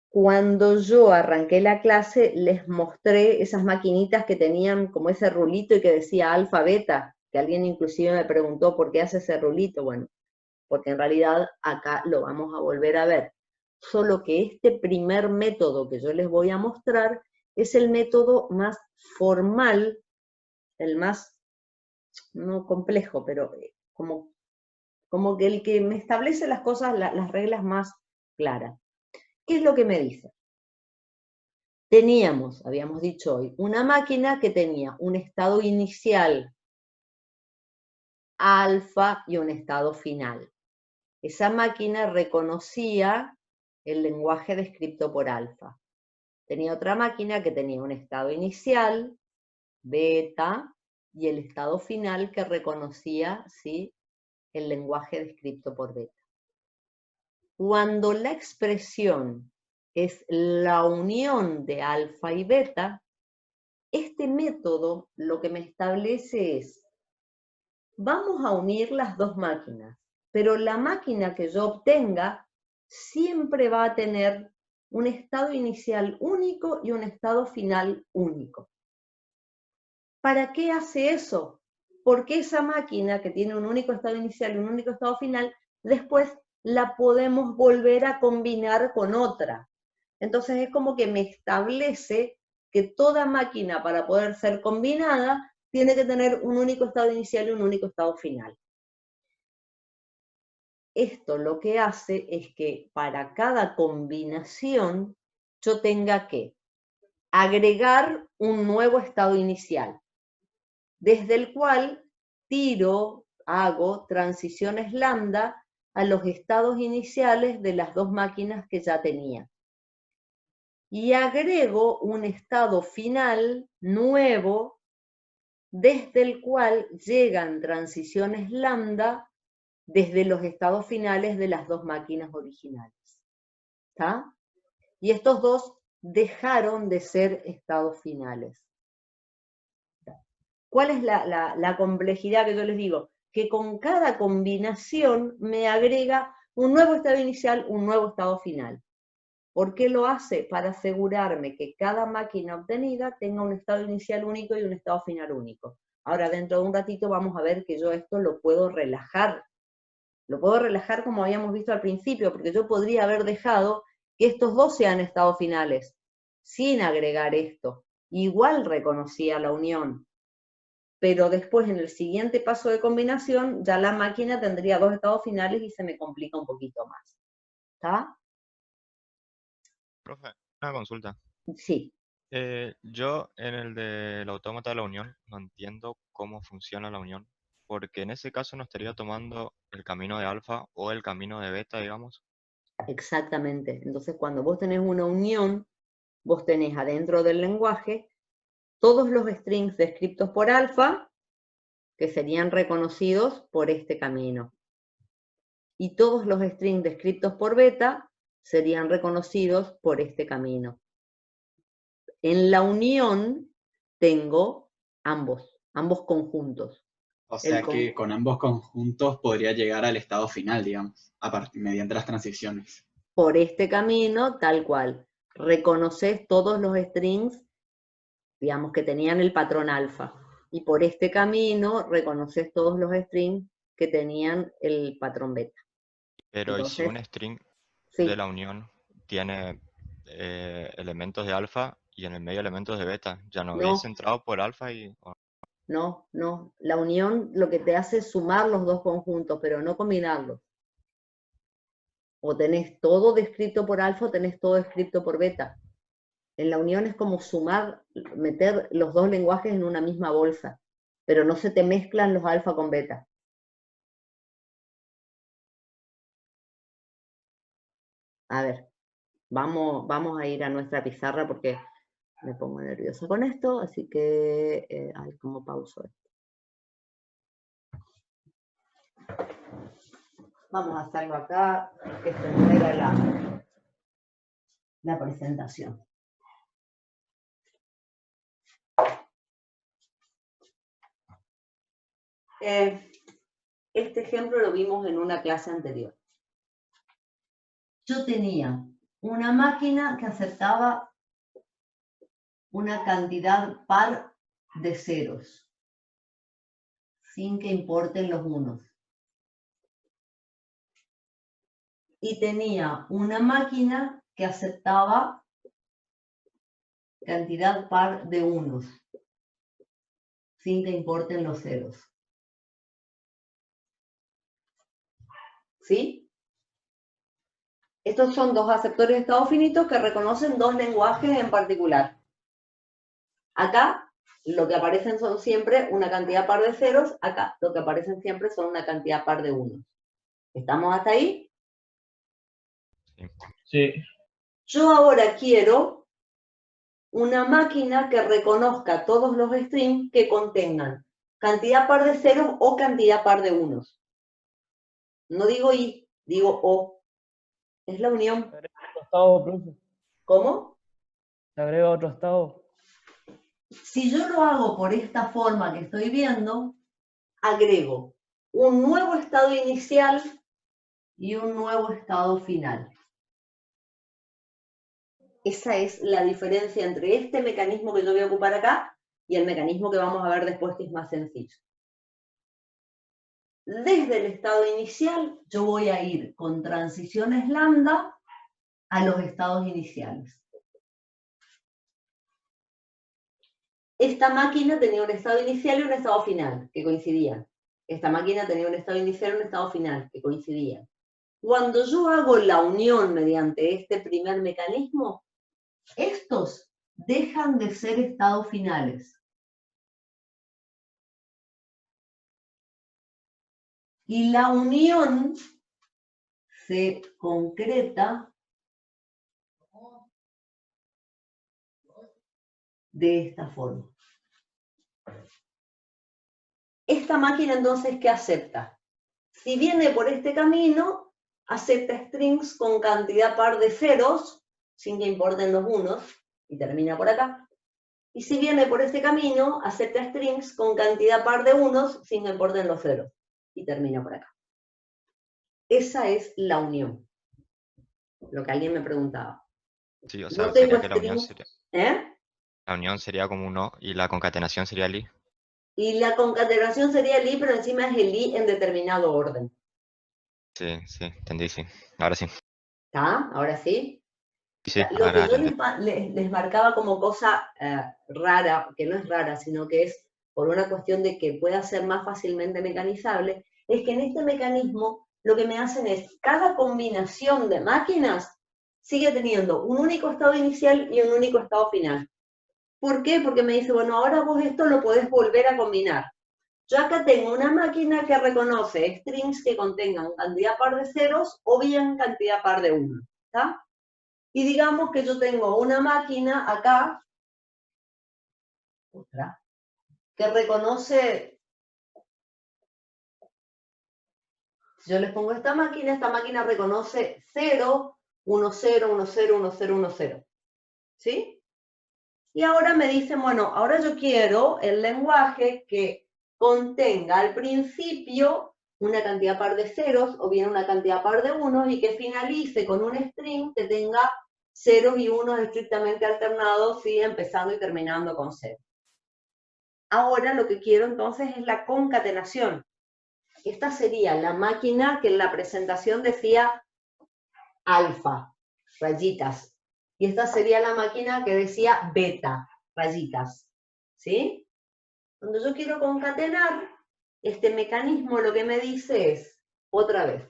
Cuando yo arranqué la clase, les mostré esas maquinitas que tenían como ese rulito y que decía alfa, beta, que alguien inclusive me preguntó por qué hace ese rulito. Bueno, porque en realidad acá lo vamos a volver a ver. Solo que este primer método que yo les voy a mostrar es el método más formal, el más, no complejo, pero como que el que me establece las cosas, las reglas más claras. ¿Qué es lo que me dice? Habíamos dicho hoy, una máquina que tenía un estado inicial alfa y un estado final. Esa máquina reconocía el lenguaje descrito por alfa. Tenía otra máquina que tenía un estado inicial, beta, y el estado final que reconocía, ¿sí?, el lenguaje descrito por beta. Cuando la expresión es la unión de alfa y beta, este método lo que me establece es, vamos a unir las 2 máquinas, pero la máquina que yo obtenga siempre va a tener un estado inicial único y un estado final único. ¿Para qué hace eso? Porque esa máquina que tiene un único estado inicial y un único estado final, después la podemos volver a combinar con otra. Entonces es como que me establece que toda máquina para poder ser combinada tiene que tener un único estado inicial y un único estado final. Esto lo que hace es que para cada combinación yo tenga que agregar un nuevo estado inicial, desde el cual hago transiciones lambda a los estados iniciales de las 2 máquinas que ya tenía. Y agrego un estado final nuevo, desde el cual llegan transiciones lambda desde los estados finales de las 2 máquinas originales. ¿Está? Y estos 2 dejaron de ser estados finales. ¿Cuál es la complejidad que yo les digo? que con cada combinación me agrega un nuevo estado inicial, un nuevo estado final. ¿Por qué lo hace? Para asegurarme que cada máquina obtenida tenga un estado inicial único y un estado final único. Ahora, dentro de un ratito vamos a ver que yo esto lo puedo relajar. Lo puedo relajar como habíamos visto al principio, porque yo podría haber dejado que estos dos sean estados finales, sin agregar esto. Igual reconocía la unión, pero después en el siguiente paso de combinación ya la máquina tendría dos estados finales y se me complica un poquito más. ¿Está? Profe, una consulta. Sí. Yo en el del autómata de la unión no entiendo cómo funciona la unión, porque en ese caso no estaría tomando el camino de alfa o el camino de beta, digamos. Exactamente. Entonces, cuando vos tenés una unión, vos tenés adentro del lenguaje todos los strings descritos por alfa, que serían reconocidos por este camino. Y todos los strings descritos por beta serían reconocidos por este camino. En la unión tengo ambos conjuntos. O sea que con ambos conjuntos podría llegar al estado final, digamos, mediante las transiciones. Por este camino, tal cual. Reconoces todos los strings, digamos, que tenían el patrón alfa. Y por este camino reconoces todos los strings que tenían el patrón beta. Pero Entonces, ¿y si un string de la unión tiene elementos de alfa y en el medio elementos de beta? ¿Ya no habéis entrado por alfa y...? No. La unión lo que te hace es sumar los dos conjuntos, pero no combinarlos. O tenés todo descrito por alfa o tenés todo descrito por beta. En la unión es como sumar, meter los dos lenguajes en una misma bolsa, pero no se te mezclan los alfa con beta. A ver, vamos a ir a nuestra pizarra porque me pongo nerviosa con esto, así que, ¿cómo pauso esto? Vamos a hacerlo acá, que esto no era la presentación. Este ejemplo lo vimos en una clase anterior. Yo tenía una máquina que aceptaba una cantidad par de ceros, sin que importen los unos. Y tenía una máquina que aceptaba cantidad par de unos, sin que importen los ceros. ¿Sí? Estos son dos aceptores de estado finito que reconocen dos lenguajes en particular. Acá lo que aparecen son siempre una cantidad par de ceros, acá lo que aparecen siempre son una cantidad par de unos. ¿Estamos hasta ahí? Sí. Yo ahora quiero una máquina que reconozca todos los strings que contengan cantidad par de ceros o cantidad par de unos. No digo y, digo o. Es la unión. Agrega otro estado, profe. ¿Cómo? Se agrega otro estado. Si yo lo hago por esta forma que estoy viendo, agrego un nuevo estado inicial y un nuevo estado final. Esa es la diferencia entre este mecanismo que yo voy a ocupar acá y el mecanismo que vamos a ver después, que es más sencillo. Desde el estado inicial, yo voy a ir con transiciones lambda a los estados iniciales. Esta máquina tenía un estado inicial y un estado final, que coincidían. Esta máquina tenía un estado inicial y un estado final, que coincidían. Cuando yo hago la unión mediante este primer mecanismo, estos dejan de ser estados finales. Y la unión se concreta de esta forma. Esta máquina entonces, ¿qué acepta? Si viene por este camino, acepta strings con cantidad par de ceros, sin que importen los unos, y termina por acá. Y si viene por este camino, acepta strings con cantidad par de unos, sin que importen los ceros. y termina por acá. Esa es la unión. Lo que alguien me preguntaba. Sí, o sea, No tengo sería que la unión strings, sería, la unión sería como un O y la concatenación sería el I. y la concatenación sería el i, pero encima es el i en determinado orden. Sí, sí, entendí, sí. Ahora sí. ¿Está? Ahora sí. Sí, Lo ahora que yo lo entendí. les marcaba como cosa rara, que no es rara, sino que es por una cuestión de que pueda ser más fácilmente mecanizable, es que en este mecanismo lo que me hacen es, cada combinación de máquinas sigue teniendo un único estado inicial y un único estado final. ¿Por qué? Porque me dice, bueno, ahora vos esto lo podés volver a combinar. Yo acá tengo una máquina que reconoce strings que contengan cantidad par de ceros o bien cantidad par de 1. ¿Está? Y digamos que yo tengo una máquina acá, otra, que reconoce, si yo les pongo esta máquina reconoce 0, 1, 0, 1, 0, 1, 0, 1, 0. ¿Sí? Y ahora me dicen, bueno, ahora yo quiero el lenguaje que contenga al principio una cantidad par de ceros o bien una cantidad par de unos y que finalice con un string que tenga ceros y unos estrictamente alternados, ¿sí? Empezando y terminando con 0. Ahora lo que quiero entonces es la concatenación. Esta sería la máquina que en la presentación decía alfa, rayitas. Y esta sería la máquina que decía beta, rayitas. ¿Sí? Cuando yo quiero concatenar, este mecanismo lo que me dice es, otra vez,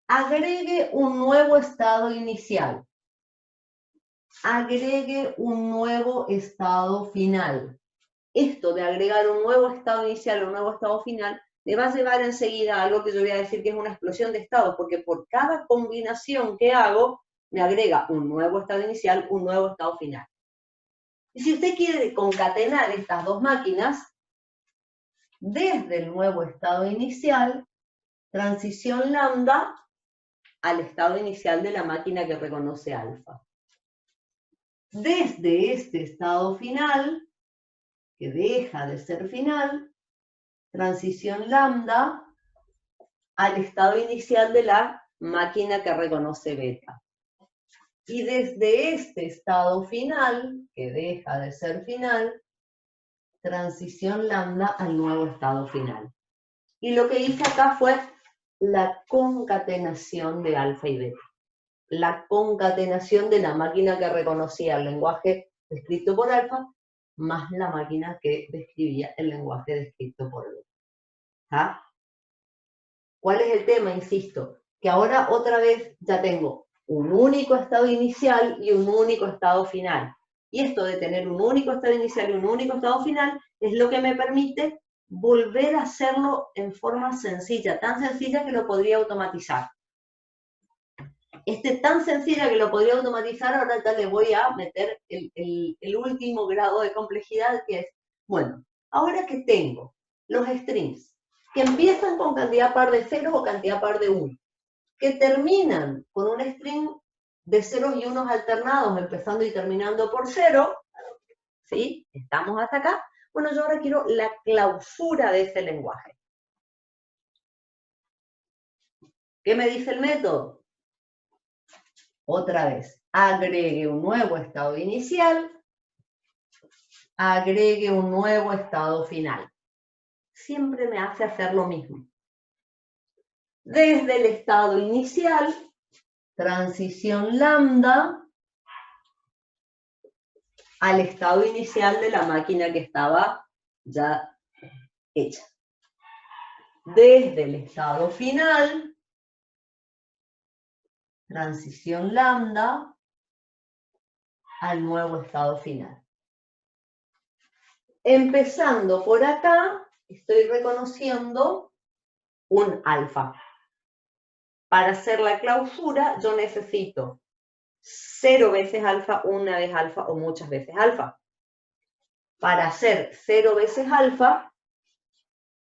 agregue un nuevo estado inicial. Agregue un nuevo estado final. Esto de agregar un nuevo estado inicial o un nuevo estado final me va a llevar enseguida a algo que yo voy a decir que es una explosión de estados, porque por cada combinación que hago, me agrega un nuevo estado inicial, un nuevo estado final. Y si usted quiere concatenar estas dos máquinas, desde el nuevo estado inicial, transición lambda al estado inicial de la máquina que reconoce alfa. Desde este estado final, que deja de ser final, transición lambda al estado inicial de la máquina que reconoce beta. Y desde este estado final, que deja de ser final, transición lambda al nuevo estado final. Y lo que hice acá fue la concatenación de alfa y beta. La concatenación de la máquina que reconocía el lenguaje descrito por alfa, más la máquina que describía el lenguaje descrito por beta. ¿Ah? ¿Cuál es el tema? Insisto, que ahora otra vez ya tengo un único estado inicial y un único estado final. Y esto de tener un único estado inicial y un único estado final es lo que me permite volver a hacerlo en forma sencilla, tan sencilla que lo podría automatizar. Tan sencilla que lo podría automatizar, ahora ya le voy a meter el último grado de complejidad, que es, bueno, ahora que tengo los strings, que empiezan con cantidad par de ceros o cantidad par de 1, que terminan con un string de ceros y unos alternados, empezando y terminando por 0, ¿sí? Estamos hasta acá. Bueno, yo ahora quiero la clausura de ese lenguaje. ¿Qué me dice el método? Otra vez, agregue un nuevo estado inicial, agregue un nuevo estado final. Siempre me hace hacer lo mismo. Desde el estado inicial, transición lambda al estado inicial de la máquina que estaba ya hecha. Desde el estado final, transición lambda al nuevo estado final. Empezando por acá, estoy reconociendo un alfa. Para hacer la clausura, yo necesito 0 veces alfa, una vez alfa o muchas veces alfa. Para hacer 0 veces alfa,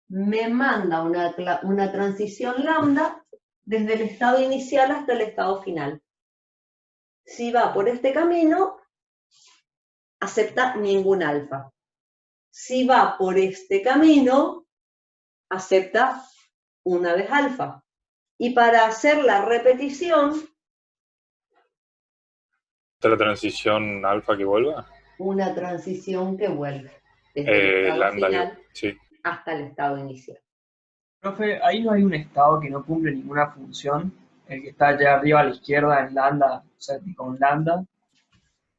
me manda una transición lambda desde el estado inicial hasta el estado final. Si va por este camino, acepta ningún alfa. Si va por este camino, acepta una vez alfa. Y para hacer la repetición, ¿La transición alfa que vuelva? una transición que vuelve desde el estado Lambda, final sí. hasta el estado inicial. Profe, ahí no hay un estado que no cumple ninguna función. El que está allá arriba a la izquierda en lambda, o sea, con lambda.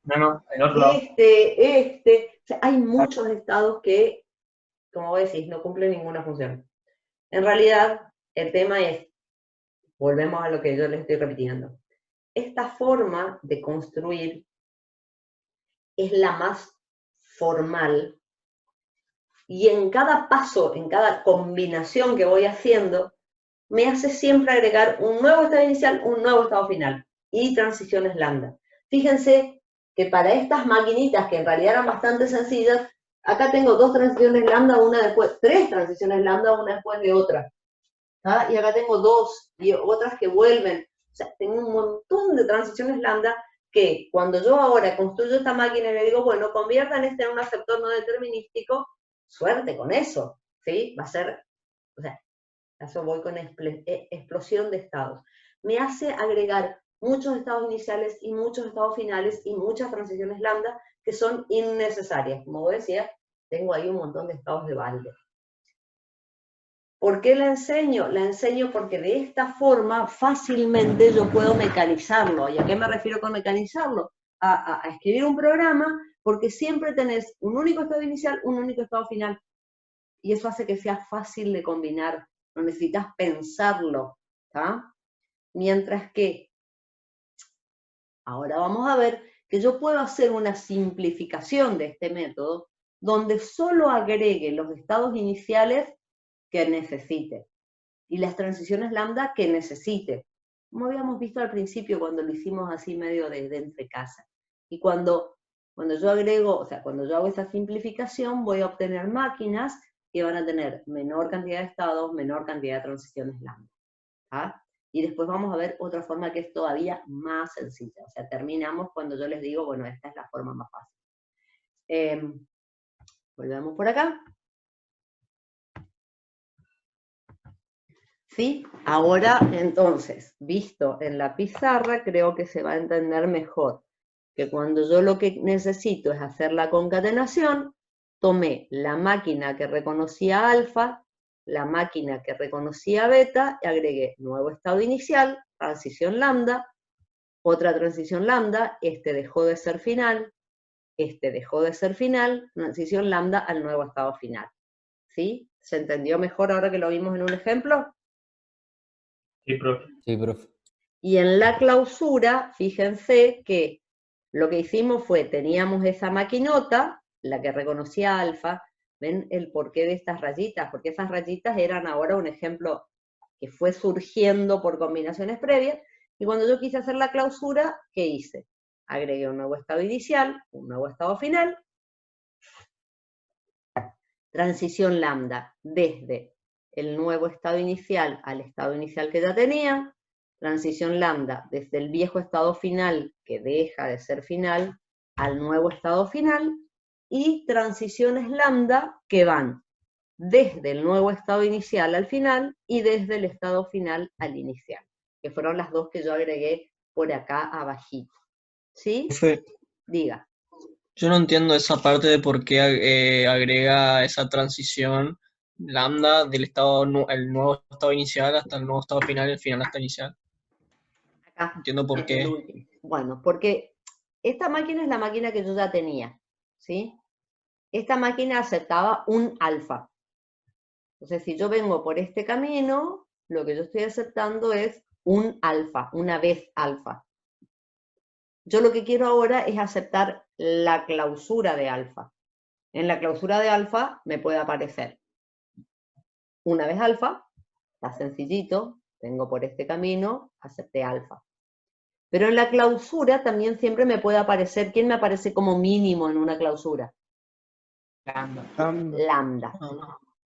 No, el otro lado. O sea, hay muchos estados que, como vos decís, no cumplen ninguna función. En realidad, el tema es, volvemos a lo que yo les estoy repitiendo. Esta forma de construir es la más formal y en cada paso, en cada combinación que voy haciendo, me hace siempre agregar un nuevo estado inicial, un nuevo estado final y transiciones lambda. Fíjense que para estas maquinitas que en realidad eran bastante sencillas, acá tengo 2 transiciones lambda, una después, 3 transiciones lambda, una después de otra. ¿Ah? Y acá tengo 2 y otras que vuelven. O sea, tengo un montón de transiciones lambda que cuando yo ahora construyo esta máquina y le digo, bueno, conviertan este en un aceptor no determinístico, suerte con eso, ¿sí? Va a ser, o sea, a eso voy con explosión de estados. Me hace agregar muchos estados iniciales y muchos estados finales y muchas transiciones lambda que son innecesarias. Como vos decías, tengo ahí un montón de estados de balde. ¿Por qué la enseño? La enseño porque de esta forma fácilmente yo puedo mecanizarlo. ¿Y a qué me refiero con mecanizarlo? A escribir un programa, porque siempre tenés un único estado inicial, un único estado final. Y eso hace que sea fácil de combinar. No necesitas pensarlo. ¿Tá? Mientras que, ahora vamos a ver que yo puedo hacer una simplificación de este método, donde solo agregue los estados iniciales que necesite, y las transiciones lambda que necesite, como habíamos visto al principio cuando lo hicimos así medio de entre casa. Y cuando yo agrego, o sea, cuando yo hago esa simplificación, voy a obtener máquinas que van a tener menor cantidad de estados, menor cantidad de transiciones lambda. ¿Ah? Y después vamos a ver otra forma que es todavía más sencilla. O sea, terminamos cuando yo les digo, bueno, esta es la forma más fácil. Volvemos por acá. ¿Sí? Ahora, entonces, visto en la pizarra, creo que se va a entender mejor que cuando yo lo que necesito es hacer la concatenación, tomé la máquina que reconocía alfa, la máquina que reconocía beta, y agregué nuevo estado inicial, transición lambda, otra transición lambda, este dejó de ser final, este dejó de ser final, transición lambda al nuevo estado final. ¿Sí? ¿Se entendió mejor ahora que lo vimos en un ejemplo? Sí, profe. Sí, profe. Y en la clausura, fíjense que lo que hicimos fue, teníamos esa maquinota, la que reconocía alfa, ¿ven el porqué de estas rayitas? Porque esas rayitas eran ahora un ejemplo que fue surgiendo por combinaciones previas, y cuando yo quise hacer la clausura, ¿qué hice? Agregué un nuevo estado inicial, un nuevo estado final, transición lambda desde el nuevo estado inicial al estado inicial que ya tenía, transición lambda desde el viejo estado final, que deja de ser final, al nuevo estado final, y transiciones lambda que van desde el nuevo estado inicial al final y desde el estado final al inicial, que fueron las dos que yo agregué por acá abajito. ¿Sí? Profe, Diga. yo no entiendo esa parte de por qué agrega esa transición lambda del el nuevo estado inicial hasta el nuevo estado final y el final hasta inicial. Acá. Entiendo por El qué. último. Bueno, porque esta máquina es la máquina que yo ya tenía, ¿sí? Esta máquina aceptaba un alfa. Entonces, si yo vengo por este camino, lo que yo estoy aceptando es un alfa, una vez alfa. Yo lo que quiero ahora es aceptar la clausura de alfa. En la clausura de alfa me puede aparecer una vez alfa, está sencillito, vengo por este camino, acepté alfa. Pero en la clausura también siempre me puede aparecer, ¿quién me aparece como mínimo en una clausura? Lambda.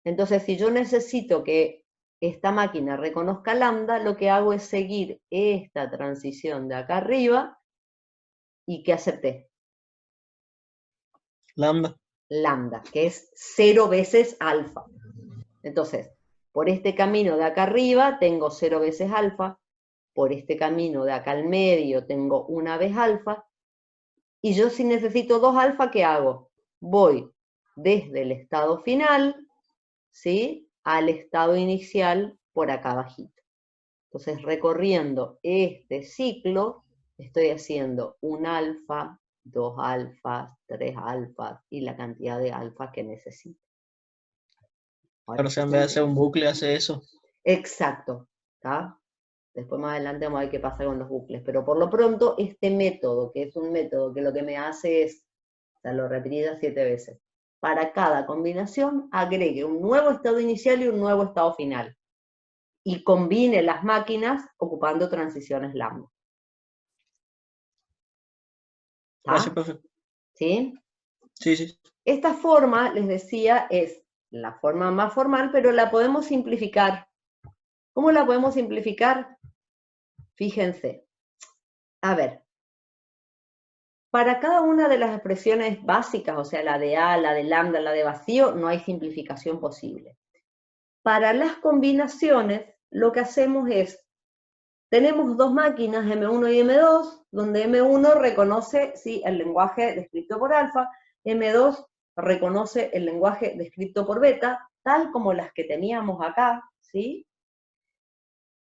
Entonces, si yo necesito que esta máquina reconozca lambda, lo que hago es seguir esta transición de acá arriba y que acepté. Lambda. Lambda, que es 0 veces alfa. Entonces, por este camino de acá arriba tengo 0 veces alfa, por este camino de acá al medio tengo 1 vez alfa, y yo si necesito 2 alfa, ¿qué hago? Voy desde el estado final, ¿sí?, al estado inicial por acá abajito. Entonces, recorriendo este ciclo, estoy haciendo 1 alfa, 2 alfas, 3 alfas, y la cantidad de alfas que necesito. Ahora, o sea, en vez de hacer un bucle, hace eso. Exacto, ¿está? Después más adelante vamos a ver qué pasa con los bucles, pero por lo pronto este método, que es un método que lo que me hace es, o sea, lo repetí 7 veces, para cada combinación agregue un nuevo estado inicial y un nuevo estado final, y combine las máquinas ocupando transiciones lambda. Gracias, profe. ¿Sí? Sí, sí. Esta forma, les decía, es la forma más formal, pero la podemos simplificar. ¿Cómo la podemos simplificar? Fíjense. A ver. Para cada una de las expresiones básicas, o sea, la de A, la de lambda, la de vacío, no hay simplificación posible. Para las combinaciones, lo que hacemos es, tenemos dos máquinas, M1 y M2, donde M1 reconoce, sí, el lenguaje descrito por alfa, M2 reconoce el lenguaje descrito por beta, tal como las que teníamos acá, ¿sí?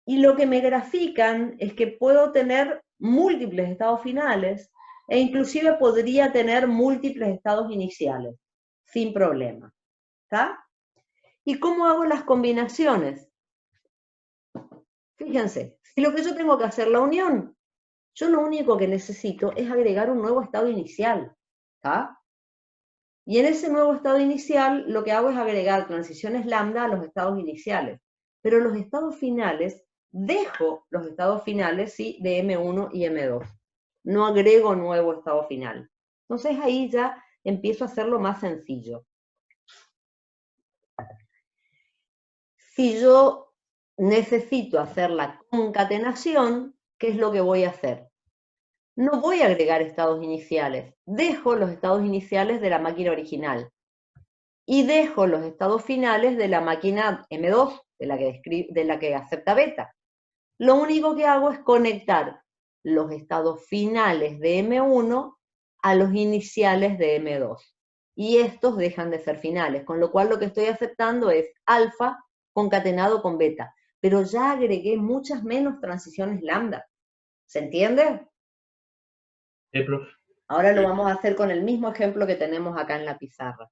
Y lo que me grafican es que puedo tener múltiples estados finales, e inclusive podría tener múltiples estados iniciales, sin problema, ¿está? ¿Y cómo hago las combinaciones? Fíjense, si lo que yo tengo que hacer la unión, yo lo único que necesito es agregar un nuevo estado inicial, ¿está? Y en ese nuevo estado inicial lo que hago es agregar transiciones lambda a los estados iniciales, pero los estados finales, dejo los estados finales, ¿sí?, de M1 y M2. No agrego nuevo estado final. Entonces ahí ya empiezo a hacerlo más sencillo. Si yo necesito hacer la concatenación, ¿qué es lo que voy a hacer? No voy a agregar estados iniciales, dejo los estados iniciales de la máquina original y dejo los estados finales de la máquina M2, de la que acepta beta. Lo único que hago es conectar los estados finales de M1 a los iniciales de M2. Y estos dejan de ser finales, con lo cual lo que estoy aceptando es alfa concatenado con beta. Pero ya agregué muchas menos transiciones lambda. ¿Se entiende? Sí, profe. Ahora lo vamos a hacer con el mismo ejemplo que tenemos acá en la pizarra.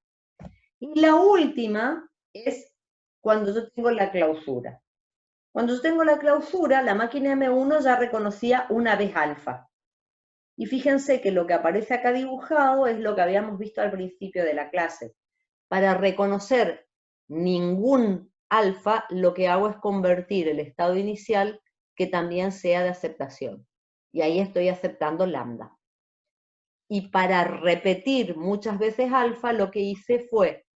Y la última es cuando yo tengo la clausura. Cuando yo tengo la clausura, la máquina M1 ya reconocía 1 vez alfa. Y fíjense que lo que aparece acá dibujado es lo que habíamos visto al principio de la clase. Para reconocer ningún alfa, lo que hago es convertir el estado inicial que también sea de aceptación. Y ahí estoy aceptando lambda. Y para repetir muchas veces alfa, lo que hice fue,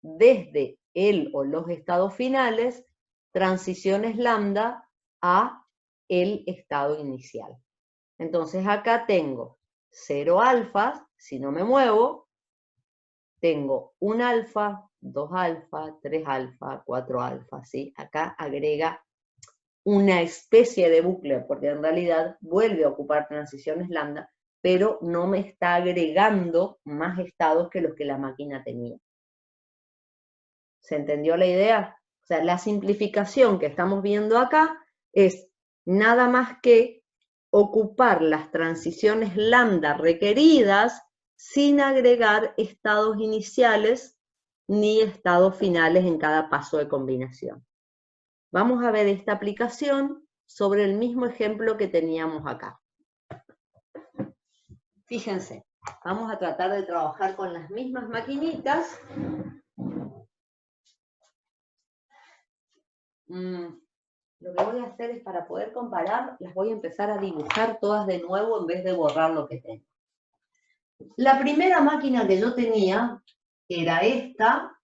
desde el o los estados finales, transiciones lambda a el estado inicial. Entonces acá tengo 0 alfas, si no me muevo, tengo 1 alfa, 2 alfa, 3 alfa, 4 alfa, ¿sí? Acá agrega una especie de bucle, porque en realidad vuelve a ocupar transiciones lambda, pero no me está agregando más estados que los que la máquina tenía. ¿Se entendió la idea? O sea, la simplificación que estamos viendo acá es nada más que ocupar las transiciones lambda requeridas sin agregar estados iniciales ni estados finales en cada paso de combinación. Vamos a ver esta aplicación sobre el mismo ejemplo que teníamos acá. Fíjense, vamos a tratar de trabajar con las mismas maquinitas. Lo que voy a hacer es, para poder comparar, las voy a empezar a dibujar todas de nuevo en vez de borrar lo que tengo. La primera máquina que yo tenía era esta,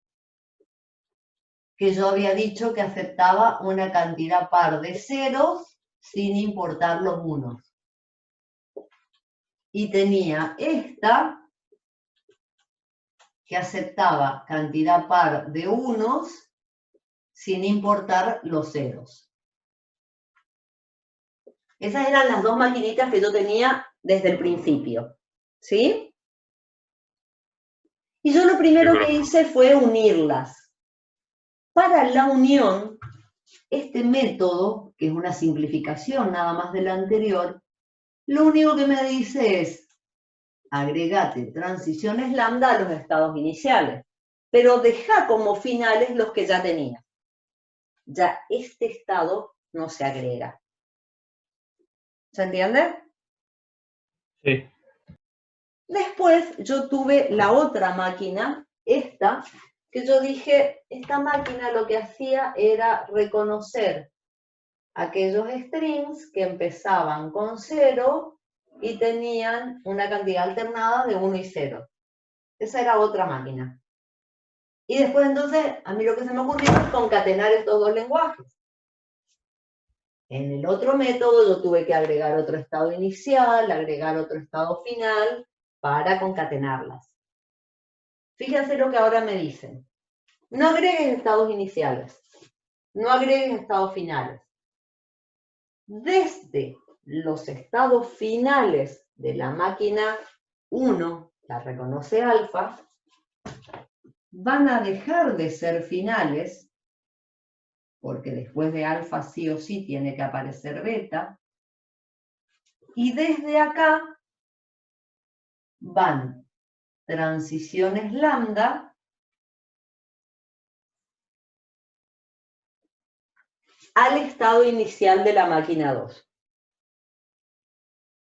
que yo había dicho que aceptaba una cantidad par de ceros sin importar los unos. Y tenía esta, que aceptaba cantidad par de unos sin importar los ceros. Esas eran las dos maquinitas que yo tenía desde el principio, ¿sí? Y yo lo primero que hice fue unirlas. Para la unión, este método, que es una simplificación nada más del anterior, lo único que me dice es, agregate transiciones lambda a los estados iniciales, pero deja como finales los que ya tenía. Ya este estado no se agrega. ¿Se entiende? Sí. Después yo tuve la otra máquina, esta, que yo dije, esta máquina lo que hacía era reconocer aquellos strings que empezaban con 0 y tenían una cantidad alternada de 1 y 0. Esa era otra máquina. Y después entonces, a mí lo que se me ocurrió es concatenar estos dos lenguajes. En el otro método yo tuve que agregar otro estado inicial, agregar otro estado final, para concatenarlas. Fíjense lo que ahora me dicen. No agregues estados iniciales, no agregues estados finales. Desde los estados finales de la máquina 1, la reconoce alfa, van a dejar de ser finales, porque después de alfa sí o sí tiene que aparecer beta, y desde acá van transiciones lambda al estado inicial de la máquina 2.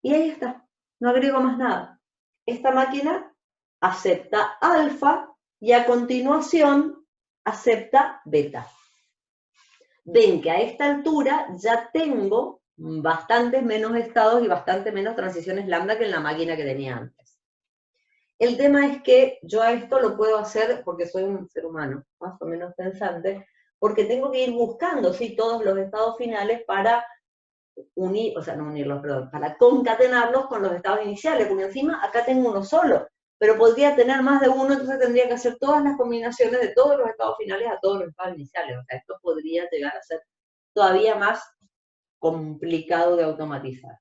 Y ahí está, no agrego más nada. Esta máquina acepta alfa y a continuación acepta beta. Ven que a esta altura ya tengo bastantes menos estados y bastante menos transiciones lambda que en la máquina que tenía antes. El tema es que yo a esto lo puedo hacer porque soy un ser humano, más o menos pensante, porque tengo que ir buscando, sí, todos los estados finales para unir, o sea, no unirlos, perdón, para concatenarlos con los estados iniciales, porque encima acá tengo uno solo, pero podría tener más de uno, entonces tendría que hacer todas las combinaciones de todos los estados finales a todos los estados iniciales, o sea, esto podría llegar a ser todavía más complicado de automatizar.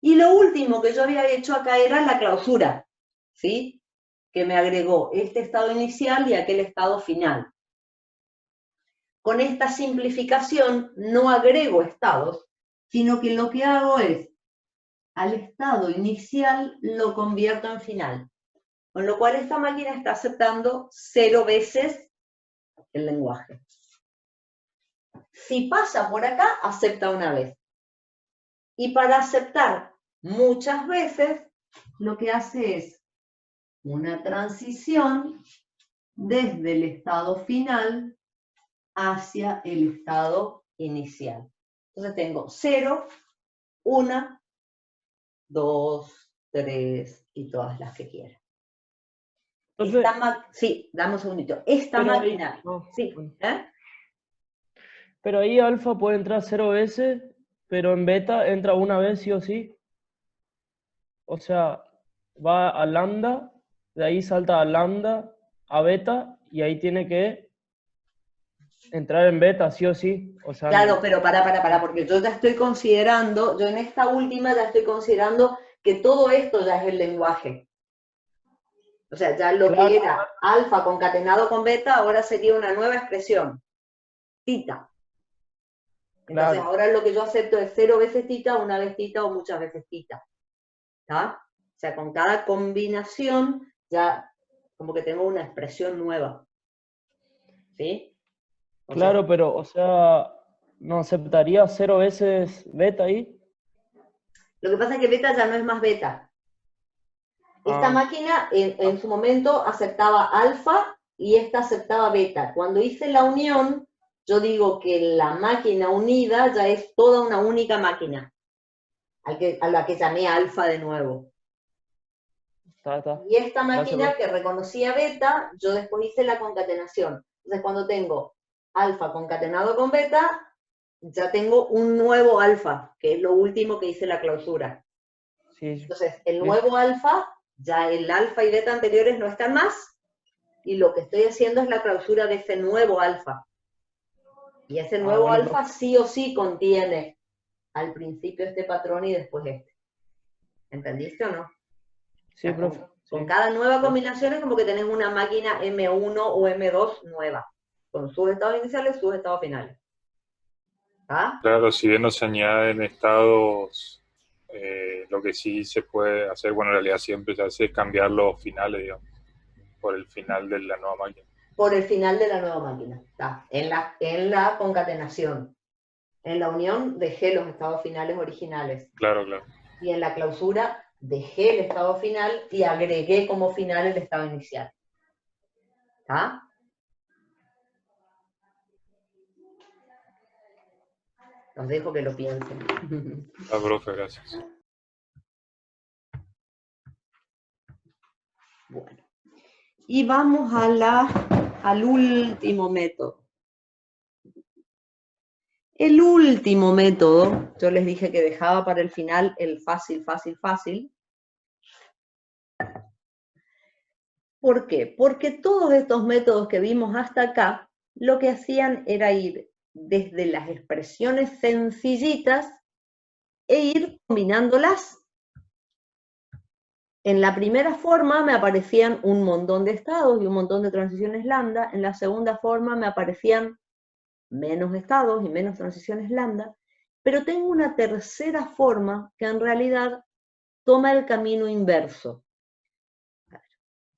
Y lo último que yo había hecho acá era la clausura, ¿sí? Que me agregó este estado inicial y aquel estado final. Con esta simplificación no agrego estados, sino que lo que hago es, al estado inicial lo convierto en final. Con lo cual esta máquina está aceptando 0 veces el lenguaje. Si pasa por acá, acepta una vez. Y para aceptar muchas veces, lo que hace es una transición desde el estado final hacia el estado inicial. Entonces tengo 0, 1, 2, 3 y todas las que quiera. Entonces, sí, dame un segundito. Esta máquina, sí, pero ahí alfa puede entrar 0 veces, pero en beta entra una vez sí o sí. O sea, va a lambda, de ahí salta a lambda, a beta, y ahí tiene que entrar en beta sí o sí. O sea, claro, pero para, porque yo ya estoy considerando, yo en esta última ya estoy considerando que todo esto ya es el lenguaje. O sea, ya lo que era alfa concatenado con beta, ahora sería una nueva expresión, tita. Entonces ahora lo que yo acepto es 0 veces tita, una vez tita o muchas veces tita. ¿Está? O sea, con cada combinación ya como que tengo una expresión nueva. ¿Sí? Claro, pero, o sea, ¿no aceptaría 0 veces beta ahí? Lo que pasa es que beta ya no es más beta. Esta máquina en su momento aceptaba alfa y esta aceptaba beta. Cuando hice la unión, yo digo que la máquina unida ya es toda una única máquina, a la que llamé alfa de nuevo. Y esta máquina que reconocía beta, yo después hice la concatenación. Entonces cuando tengo alfa concatenado con beta, ya tengo un nuevo alfa, que es lo último que hice la clausura. Entonces el nuevo alfa, ya el alfa y beta anteriores no están más, y lo que estoy haciendo es la clausura de ese nuevo alfa. Y ese nuevo bueno, alfa sí o sí contiene al principio este patrón y después este. ¿Entendiste o no? Sí, O sea, profe. con Sí. cada nueva combinación es como que tenés una máquina M1 o M2 nueva, con sus estados iniciales y sus estados finales. ¿Ah? Claro, si bien no se añaden estados, lo que sí se puede hacer, bueno, en realidad siempre se hace es cambiar los finales, digamos, por el final de la nueva máquina. Por el final de la nueva máquina. ¿Tá? En la concatenación. En la unión dejé los estados finales originales. Claro, claro. Y en la clausura dejé el estado final y agregué como final el estado inicial. ¿Está? Los dejo que lo piensen. Ah, profe, gracias. Bueno. Y vamos al último método. El último método, yo les dije que dejaba para el final el fácil, fácil, fácil. ¿Por qué? Porque todos estos métodos que vimos hasta acá, lo que hacían era ir desde las expresiones sencillitas e ir combinándolas. En la primera forma me aparecían un montón de estados y un montón de transiciones lambda. En la segunda forma me aparecían menos estados y menos transiciones lambda. Pero tengo una tercera forma que en realidad toma el camino inverso. A ver,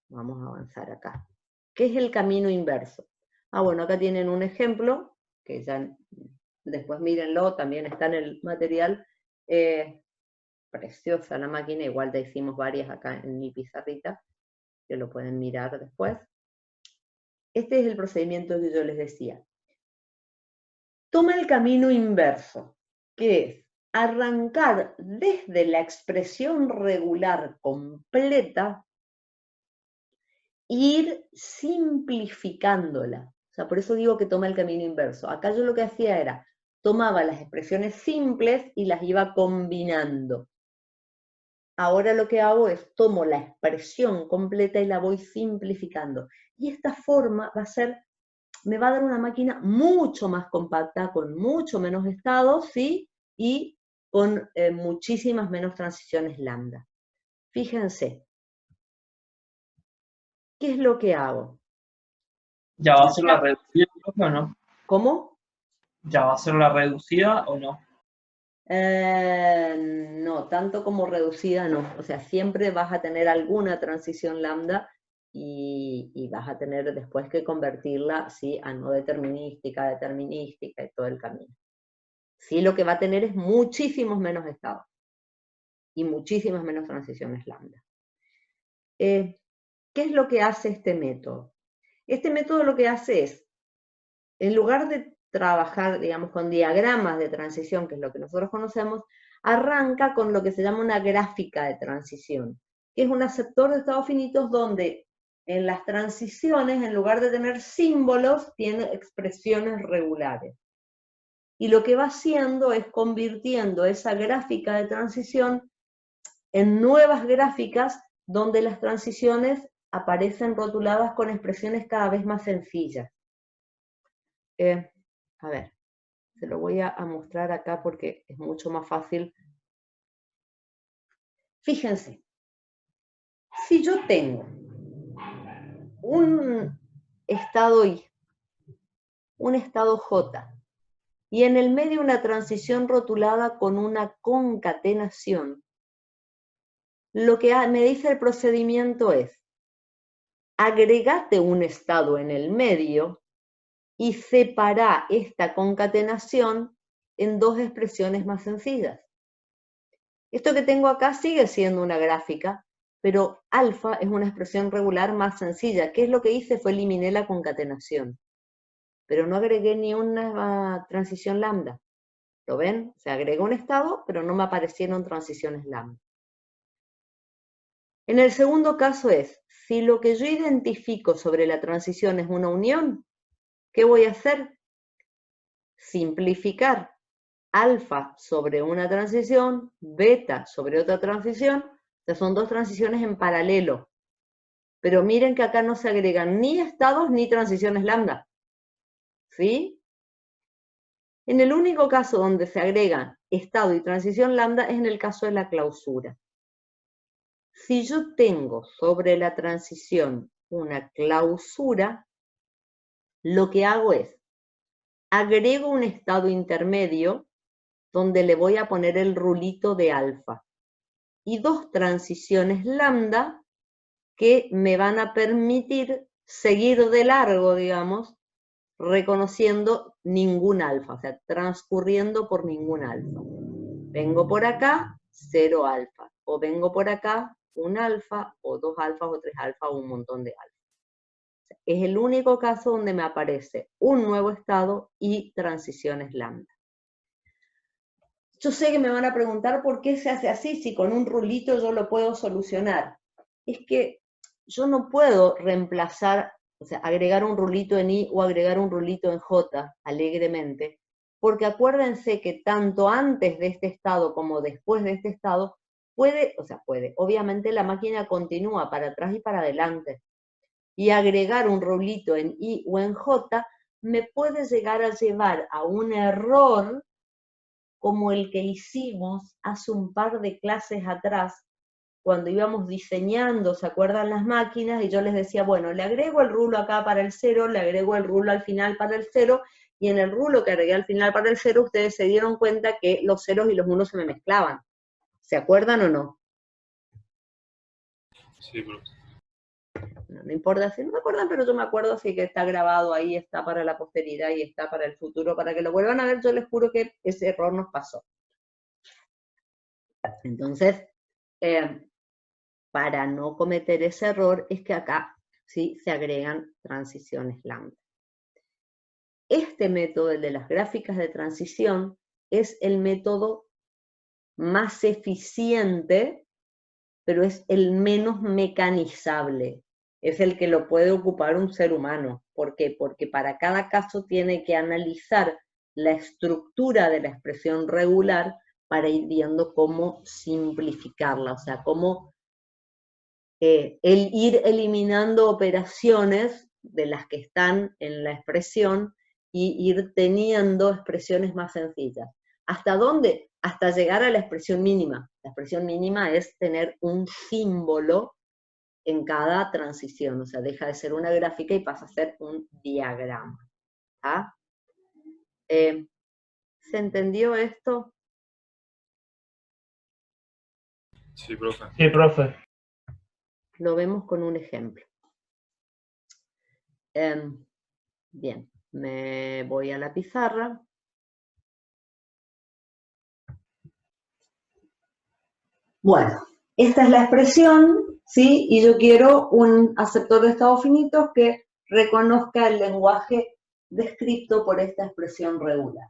vamos a avanzar acá. ¿Qué es el camino inverso? Ah, bueno, acá tienen un ejemplo, que ya después mírenlo, también está en el material. Preciosa la máquina, igual te hicimos varias acá en mi pizarrita, que lo pueden mirar después. Este es el procedimiento que yo les decía. Toma el camino inverso, que es arrancar desde la expresión regular completa e ir simplificándola. O sea, por eso digo que toma el camino inverso. Acá yo lo que hacía era, tomaba las expresiones simples y las iba combinando. Ahora lo que hago es, tomo la expresión completa y la voy simplificando. Y esta forma me va a dar una máquina mucho más compacta, con mucho menos estados, ¿sí? Y con muchísimas menos transiciones lambda. Fíjense, ¿qué es lo que hago? ¿Ya va a ser la reducida, profe, o no? ¿Cómo? ¿Ya va a ser la reducida o no? No, tanto como reducida no. O sea, siempre vas a tener alguna transición lambda y vas a tener después que convertirla, ¿sí?, a no determinística, determinística y todo el camino. Sí, lo que va a tener es muchísimos menos estados y muchísimas menos transiciones lambda. ¿Qué es lo que hace este método? Este método lo que hace es, en lugar de trabajar, digamos, con diagramas de transición, que es lo que nosotros conocemos, arranca con lo que se llama una gráfica de transición, que es un aceptor de estados finitos donde en las transiciones, en lugar de tener símbolos, tiene expresiones regulares. Y lo que va haciendo es convirtiendo esa gráfica de transición en nuevas gráficas donde las transiciones aparecen rotuladas con expresiones cada vez más sencillas. A ver, se lo voy a mostrar acá porque es mucho más fácil. Fíjense, si yo tengo un estado I, un estado J, y en el medio una transición rotulada con una concatenación, lo que me dice el procedimiento es, agregate un estado en el medio y separa esta concatenación en dos expresiones más sencillas. Esto que tengo acá sigue siendo una gráfica, pero alfa es una expresión regular más sencilla. ¿Qué es lo que hice? Fue eliminé la concatenación, pero no agregué ni una transición lambda. ¿Lo ven? O sea, agregué un estado, pero no me aparecieron transiciones lambda. En el segundo caso es, si lo que yo identifico sobre la transición es una unión, ¿qué voy a hacer? Simplificar alfa sobre una transición, beta sobre otra transición, o sea, son dos transiciones en paralelo. Pero miren que acá no se agregan ni estados ni transiciones lambda. ¿Sí? En el único caso donde se agregan estado y transición lambda es en el caso de la clausura. Si yo tengo sobre la transición una clausura, lo que hago es, agrego un estado intermedio donde le voy a poner el rulito de alfa y dos transiciones lambda que me van a permitir seguir de largo, digamos, reconociendo ningún alfa, o sea, transcurriendo por ningún alfa. Vengo por acá, 0 alfa, o vengo por acá, un alfa, o 2 alfas, o 3 alfas, o un montón de alfa. Es el único caso donde me aparece un nuevo estado y transiciones lambda. Yo sé que me van a preguntar por qué se hace así, si con un rulito yo lo puedo solucionar. Es que yo no puedo reemplazar, o sea, agregar un rulito en I o agregar un rulito en J alegremente, porque acuérdense que tanto antes de este estado como después de este estado, puede, obviamente la máquina continúa para atrás y para adelante, y agregar un rulito en I o en J me puede llegar a llevar a un error como el que hicimos hace un par de clases atrás, cuando íbamos diseñando, ¿se acuerdan las máquinas? Y yo les decía, bueno, le agrego el rulo acá para el 0, le agrego el rulo al final para el 0, y en el rulo que agregué al final para el 0, ustedes se dieron cuenta que los ceros y los unos se me mezclaban. ¿Se acuerdan o no? Sí, bro. No importa si no me acuerdan, pero yo me acuerdo, así que está grabado ahí, está para la posteridad y está para el futuro, para que lo vuelvan a ver. Yo les juro que ese error nos pasó. Entonces, para no cometer ese error, es que acá sí se agregan transiciones lambda. Este método, el de las gráficas de transición, es el método más eficiente, pero es el menos mecanizable. Es el que lo puede ocupar un ser humano. ¿Por qué? Porque para cada caso tiene que analizar la estructura de la expresión regular para ir viendo cómo simplificarla, o sea, cómo el ir eliminando operaciones de las que están en la expresión y ir teniendo expresiones más sencillas. ¿Hasta dónde? Hasta llegar a la expresión mínima. La expresión mínima es tener un símbolo en cada transición, o sea, deja de ser una gráfica y pasa a ser un diagrama. ¿Ah? ¿Se entendió esto? Sí, profe. Sí, profe. Lo vemos con un ejemplo. Bien, me voy a la pizarra. Bueno, esta es la expresión, ¿sí? Y yo quiero un aceptor de estados finitos que reconozca el lenguaje descrito por esta expresión regular.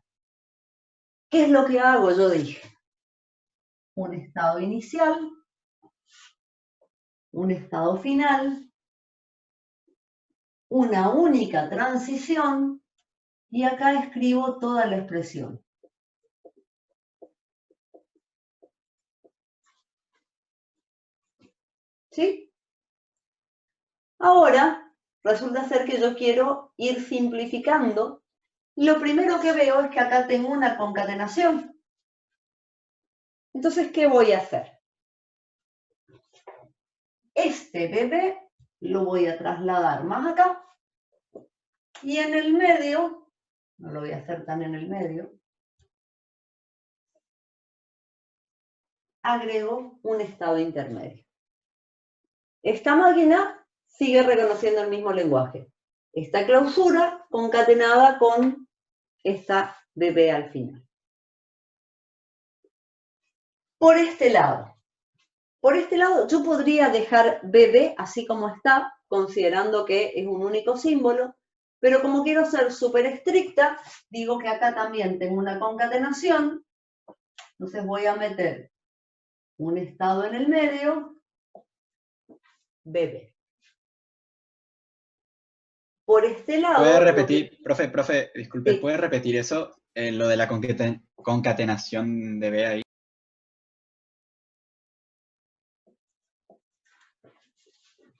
¿Qué es lo que hago? Yo dije, un estado inicial, un estado final, una única transición, y acá escribo toda la expresión. ¿Sí? Ahora, resulta ser que yo quiero ir simplificando. Lo primero que veo es que acá tengo una concatenación. Entonces, ¿qué voy a hacer? Este bebé lo voy a trasladar más acá. Y en el medio, no lo voy a hacer tan en el medio, agrego un estado intermedio. Esta máquina sigue reconociendo el mismo lenguaje. Esta clausura concatenada con esta bebé al final. Por este lado yo podría dejar bebé así como está, considerando que es un único símbolo, pero como quiero ser súper estricta, digo que acá también tengo una concatenación, entonces voy a meter un estado en el medio, bebé. Por este lado... ¿Puede repetir, profe, disculpe, sí. ¿puede repetir eso, lo de la concatenación de B ahí?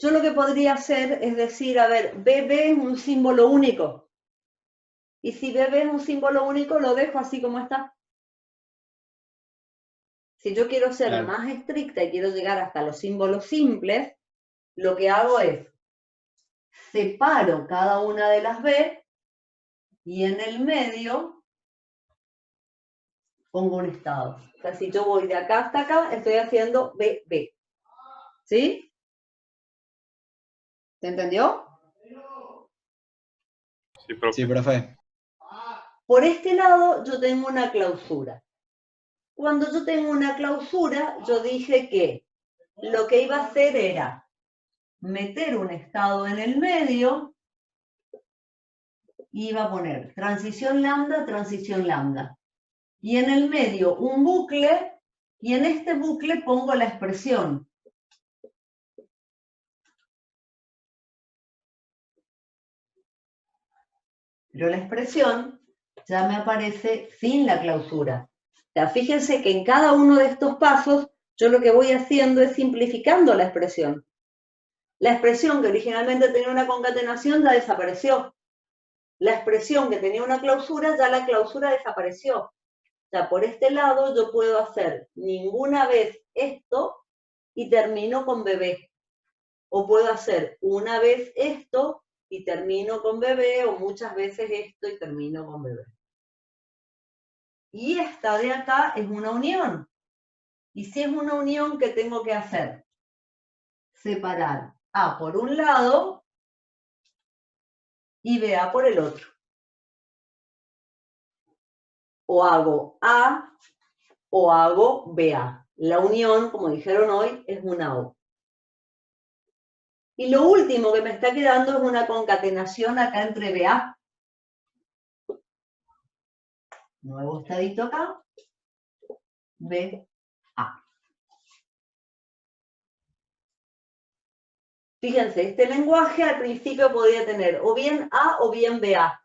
Yo lo que podría hacer es decir, a ver, BB es un símbolo único. Y si BB es un símbolo único, lo dejo así como está. Si yo quiero ser Claro. más estricta y quiero llegar hasta los símbolos simples, lo que hago es separo cada una de las B y en el medio pongo un estado. O sea, si yo voy de acá hasta acá, estoy haciendo BB. ¿Sí? ¿Se entendió? Sí, profe. Sí, profe. Por este lado, yo tengo una clausura. Cuando yo tengo una clausura, yo dije que lo que iba a hacer era meter un estado en el medio, y iba a poner transición lambda, y en el medio un bucle, y en este bucle pongo la expresión. Pero la expresión ya me aparece sin la clausura. O sea, fíjense que en cada uno de estos pasos, yo lo que voy haciendo es simplificando la expresión. La expresión que originalmente tenía una concatenación ya desapareció. La expresión que tenía una clausura, ya la clausura desapareció. O sea, por este lado yo puedo hacer ninguna vez esto y termino con BB. O puedo hacer una vez esto y termino con BB, o muchas veces esto y termino con BB. Y esta de acá es una unión. Y si es una unión, ¿qué tengo que hacer? Separar A por un lado y BA por el otro. O hago A o hago BA. La unión, como dijeron hoy, es una O. Y lo último que me está quedando es una concatenación acá entre BA. Nuevo estadito acá. BA. Fíjense, este lenguaje al principio podía tener o bien A o bien BA.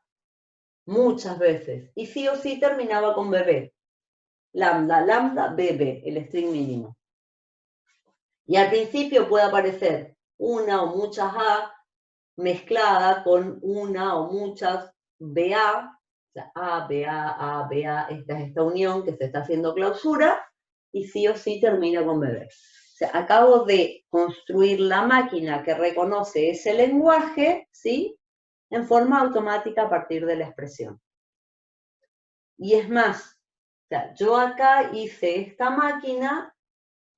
Muchas veces. Y sí o sí terminaba con BB. Lambda, lambda, BB, el string mínimo. Y al principio puede aparecer una o muchas A mezclada con una o muchas BA, o sea, A, BA, esta es esta unión que se está haciendo clausura, y sí o sí termina con BB. O sea, acabo de construir la máquina que reconoce ese lenguaje, ¿sí? En forma automática a partir de la expresión. Y es más, o sea, yo acá hice esta máquina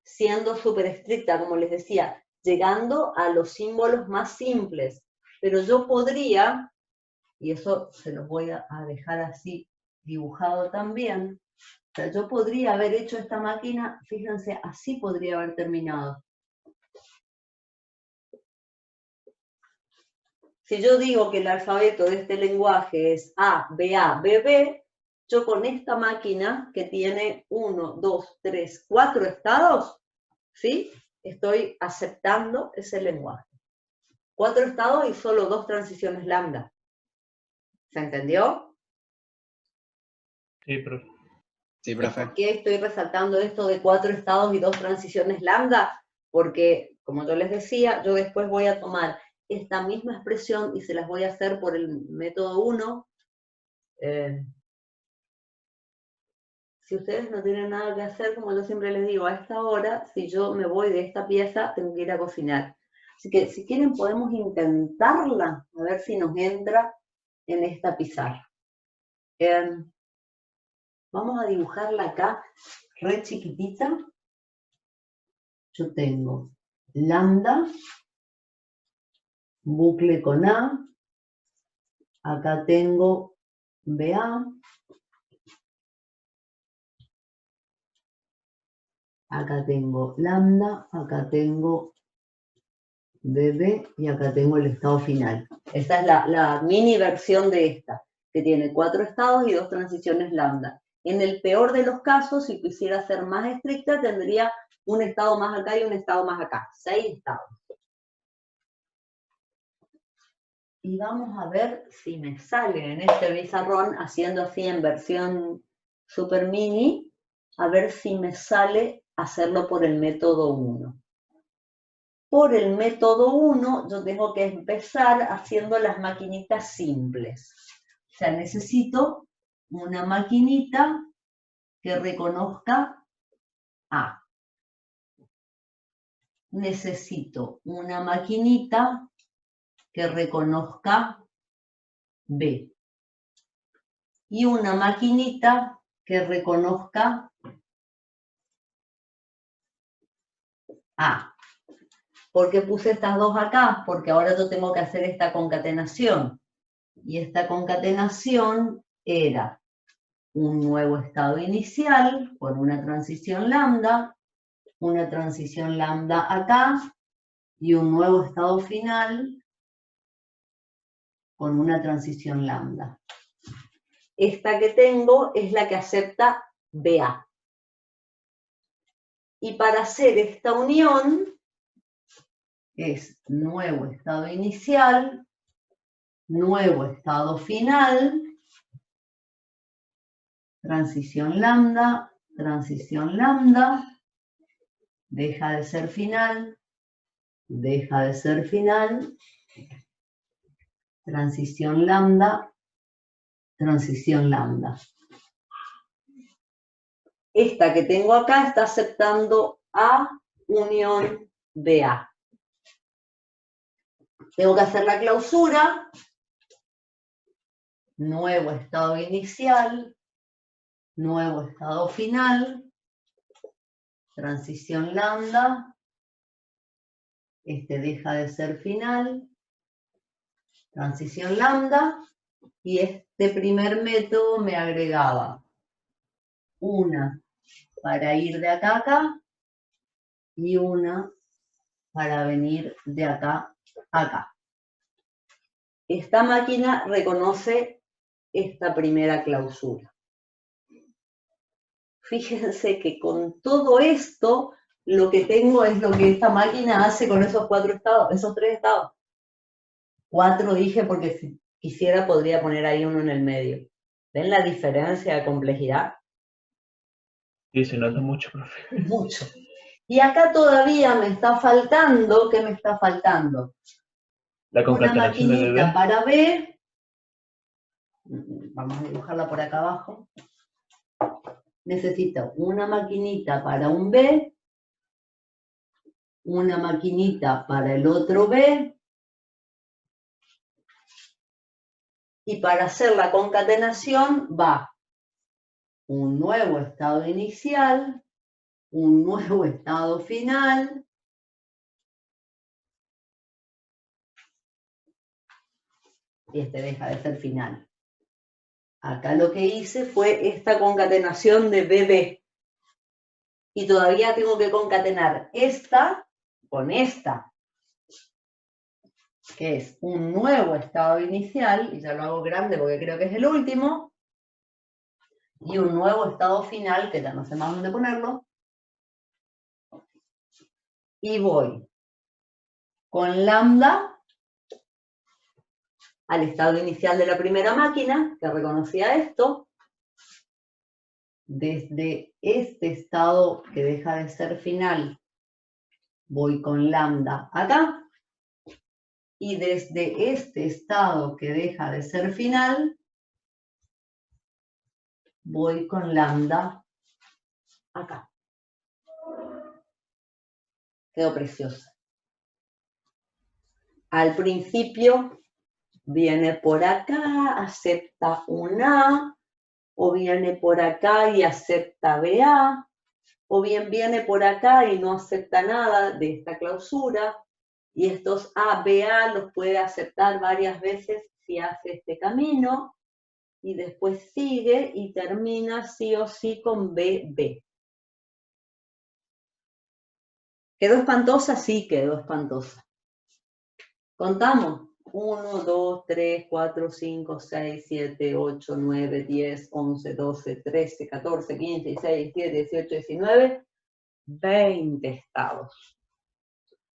siendo súper estricta, como les decía, llegando a los símbolos más simples. Pero yo podría, y eso se los voy a dejar así dibujado también, o sea, yo podría haber hecho esta máquina, fíjense, así podría haber terminado. Si yo digo que el alfabeto de este lenguaje es A, BA, BB, yo con esta máquina que tiene 1, 2, 3, 4 estados, ¿sí? Estoy aceptando ese lenguaje. 4 estados y solo 2 transiciones lambda. ¿Se entendió? Sí, profe. Sí, profe. ¿Por qué estoy resaltando esto de 4 estados y 2 transiciones lambda? Porque, como yo les decía, yo después voy a tomar esta misma expresión y se las voy a hacer por el método 1. Si ustedes no tienen nada que hacer, como yo siempre les digo, a esta hora, si yo me voy de esta pieza, tengo que ir a cocinar. Así que, si quieren, podemos intentarla, a ver si nos entra en esta pizarra. Vamos a dibujarla acá, re chiquitita. Yo tengo lambda, bucle con A, acá tengo BA, acá tengo lambda, acá tengo BB y acá tengo el estado final. Esta es la mini versión de esta, que tiene 4 estados y 2 transiciones lambda. En el peor de los casos, si quisiera ser más estricta, tendría un estado más acá y un estado más acá. 6 estados. Y vamos a ver si me sale en este pizarrón, haciendo así en versión super mini, a ver si me sale hacerlo por el método 1. Por el método 1 yo tengo que empezar haciendo las maquinitas simples. sea, necesito una maquinita que reconozca A. Necesito una maquinita que reconozca B. Y una maquinita que reconozca A. ¿Por qué puse estas dos acá? Porque ahora yo tengo que hacer esta concatenación. Y esta concatenación era un nuevo estado inicial con una transición lambda acá, y un nuevo estado final con una transición lambda. Esta que tengo es la que acepta BA. Y para hacer esta unión es nuevo estado inicial, nuevo estado final, transición lambda, deja de ser final, transición lambda. Esta que tengo acá está aceptando A unión BA. Tengo que hacer la clausura, nuevo estado inicial, nuevo estado final, transición lambda, este deja de ser final, transición lambda, y este primer método me agregaba una para ir de acá a acá y una para venir de acá a acá. Esta máquina reconoce esta primera clausura. Fíjense que con todo esto, lo que tengo es lo que esta máquina hace con esos tres estados. 4 dije porque si quisiera podría poner ahí uno en el medio. ¿Ven la diferencia de complejidad? Sí, se nota mucho, profe. Mucho. Y acá todavía me está faltando, ¿qué me está faltando? La Una concatenación de maquinita B. para B. Vamos a dibujarla por acá abajo. Necesito una maquinita para un B, una maquinita para el otro B, y para hacer la concatenación va un nuevo estado inicial, un nuevo estado final, y este deja de ser final. Acá lo que hice fue esta concatenación de BB. Y todavía tengo que concatenar esta con esta, que es un nuevo estado inicial, y ya lo hago grande porque creo que es el último, y un nuevo estado final, que ya no sé más dónde ponerlo, y voy con lambda al estado inicial de la primera máquina, que reconocía esto, desde este estado que deja de ser final, voy con lambda acá, y desde este estado que deja de ser final, voy con lambda acá. Quedó preciosa. Al principio viene por acá, acepta un A, o viene por acá y acepta BA, o bien viene por acá y no acepta nada de esta clausura, y estos A, BA los puede aceptar varias veces si hace este camino, y después sigue y termina sí o sí con BB. ¿Quedó espantosa? Sí, quedó espantosa. Contamos. 1, 2, 3, 4, 5, 6, 7, 8, 9, 10, 11, 12, 13, 14, 15, 16, 17, 18, 19, 20 estados.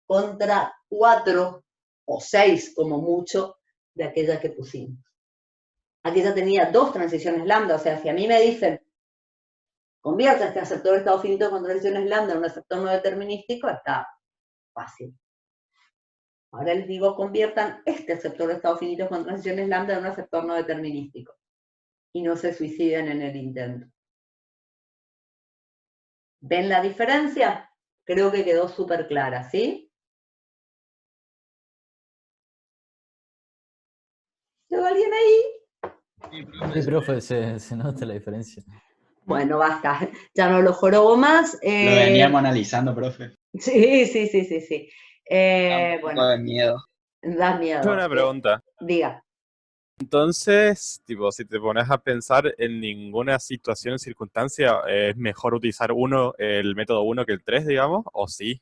Contra 4 o 6 como mucho de aquella que pusimos. Aquella tenía 2 transiciones lambda, o sea, si a mí me dicen convierta este aceptor de estado finito con transiciones lambda en un aceptor no determinístico, está fácil. Ahora les digo, conviertan este aceptor de estados finitos con transiciones lambda en un aceptor no determinístico. Y no se suiciden en el intento. ¿Ven la diferencia? Creo que quedó súper clara, ¿sí? ¿Llegó alguien ahí? Sí, profe, se nota la diferencia. Bueno, basta, ya no lo jorobo más. Lo veníamos analizando, profe. Sí. Da un poco Bueno, de miedo. da miedo. Tengo una pregunta. Diga. Entonces, tipo, si te pones a pensar en ninguna situación o circunstancia, ¿es mejor utilizar el método 1 que el 3, digamos? ¿O sí?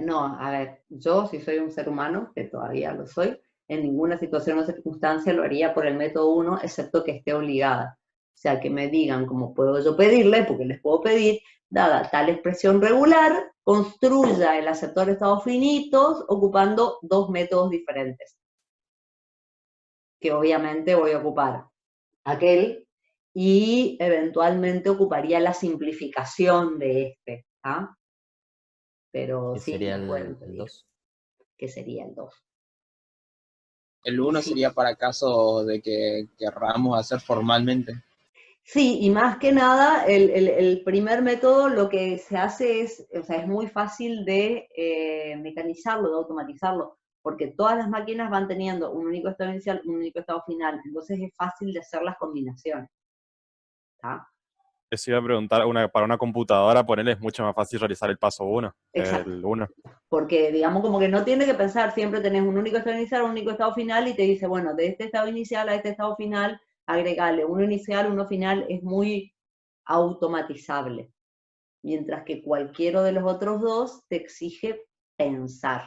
No, a ver, yo si soy un ser humano, que todavía lo soy, en ninguna situación o circunstancia lo haría por el método 1, excepto que esté obligada. O sea, que me digan cómo puedo yo pedirle, porque les puedo pedir, dada tal expresión regular, construya el aceptor de estados finitos ocupando dos métodos diferentes. Que obviamente voy a ocupar aquel y eventualmente ocuparía la simplificación de este. ¿Ah? Pero ¿Qué sí, sería me pueden el pedir. 2? Que sería el 2. El 1 Sí. sería para caso de que querramos hacer formalmente. Sí, y más que nada, el primer método lo que se hace es, o sea, es muy fácil de mecanizarlo, de automatizarlo, porque todas las máquinas van teniendo un único estado inicial, un único estado final, entonces es fácil de hacer las combinaciones. ¿Tá? Les iba a preguntar, para una computadora, ponerle es mucho más fácil realizar el paso 1, Exacto. el 1. Porque, digamos, como que no tiene que pensar, siempre tenés un único estado inicial, un único estado final, y te dice, bueno, de este estado inicial a este estado final, agregale uno inicial, uno final, es muy automatizable. Mientras que cualquiera de los otros dos te exige pensar.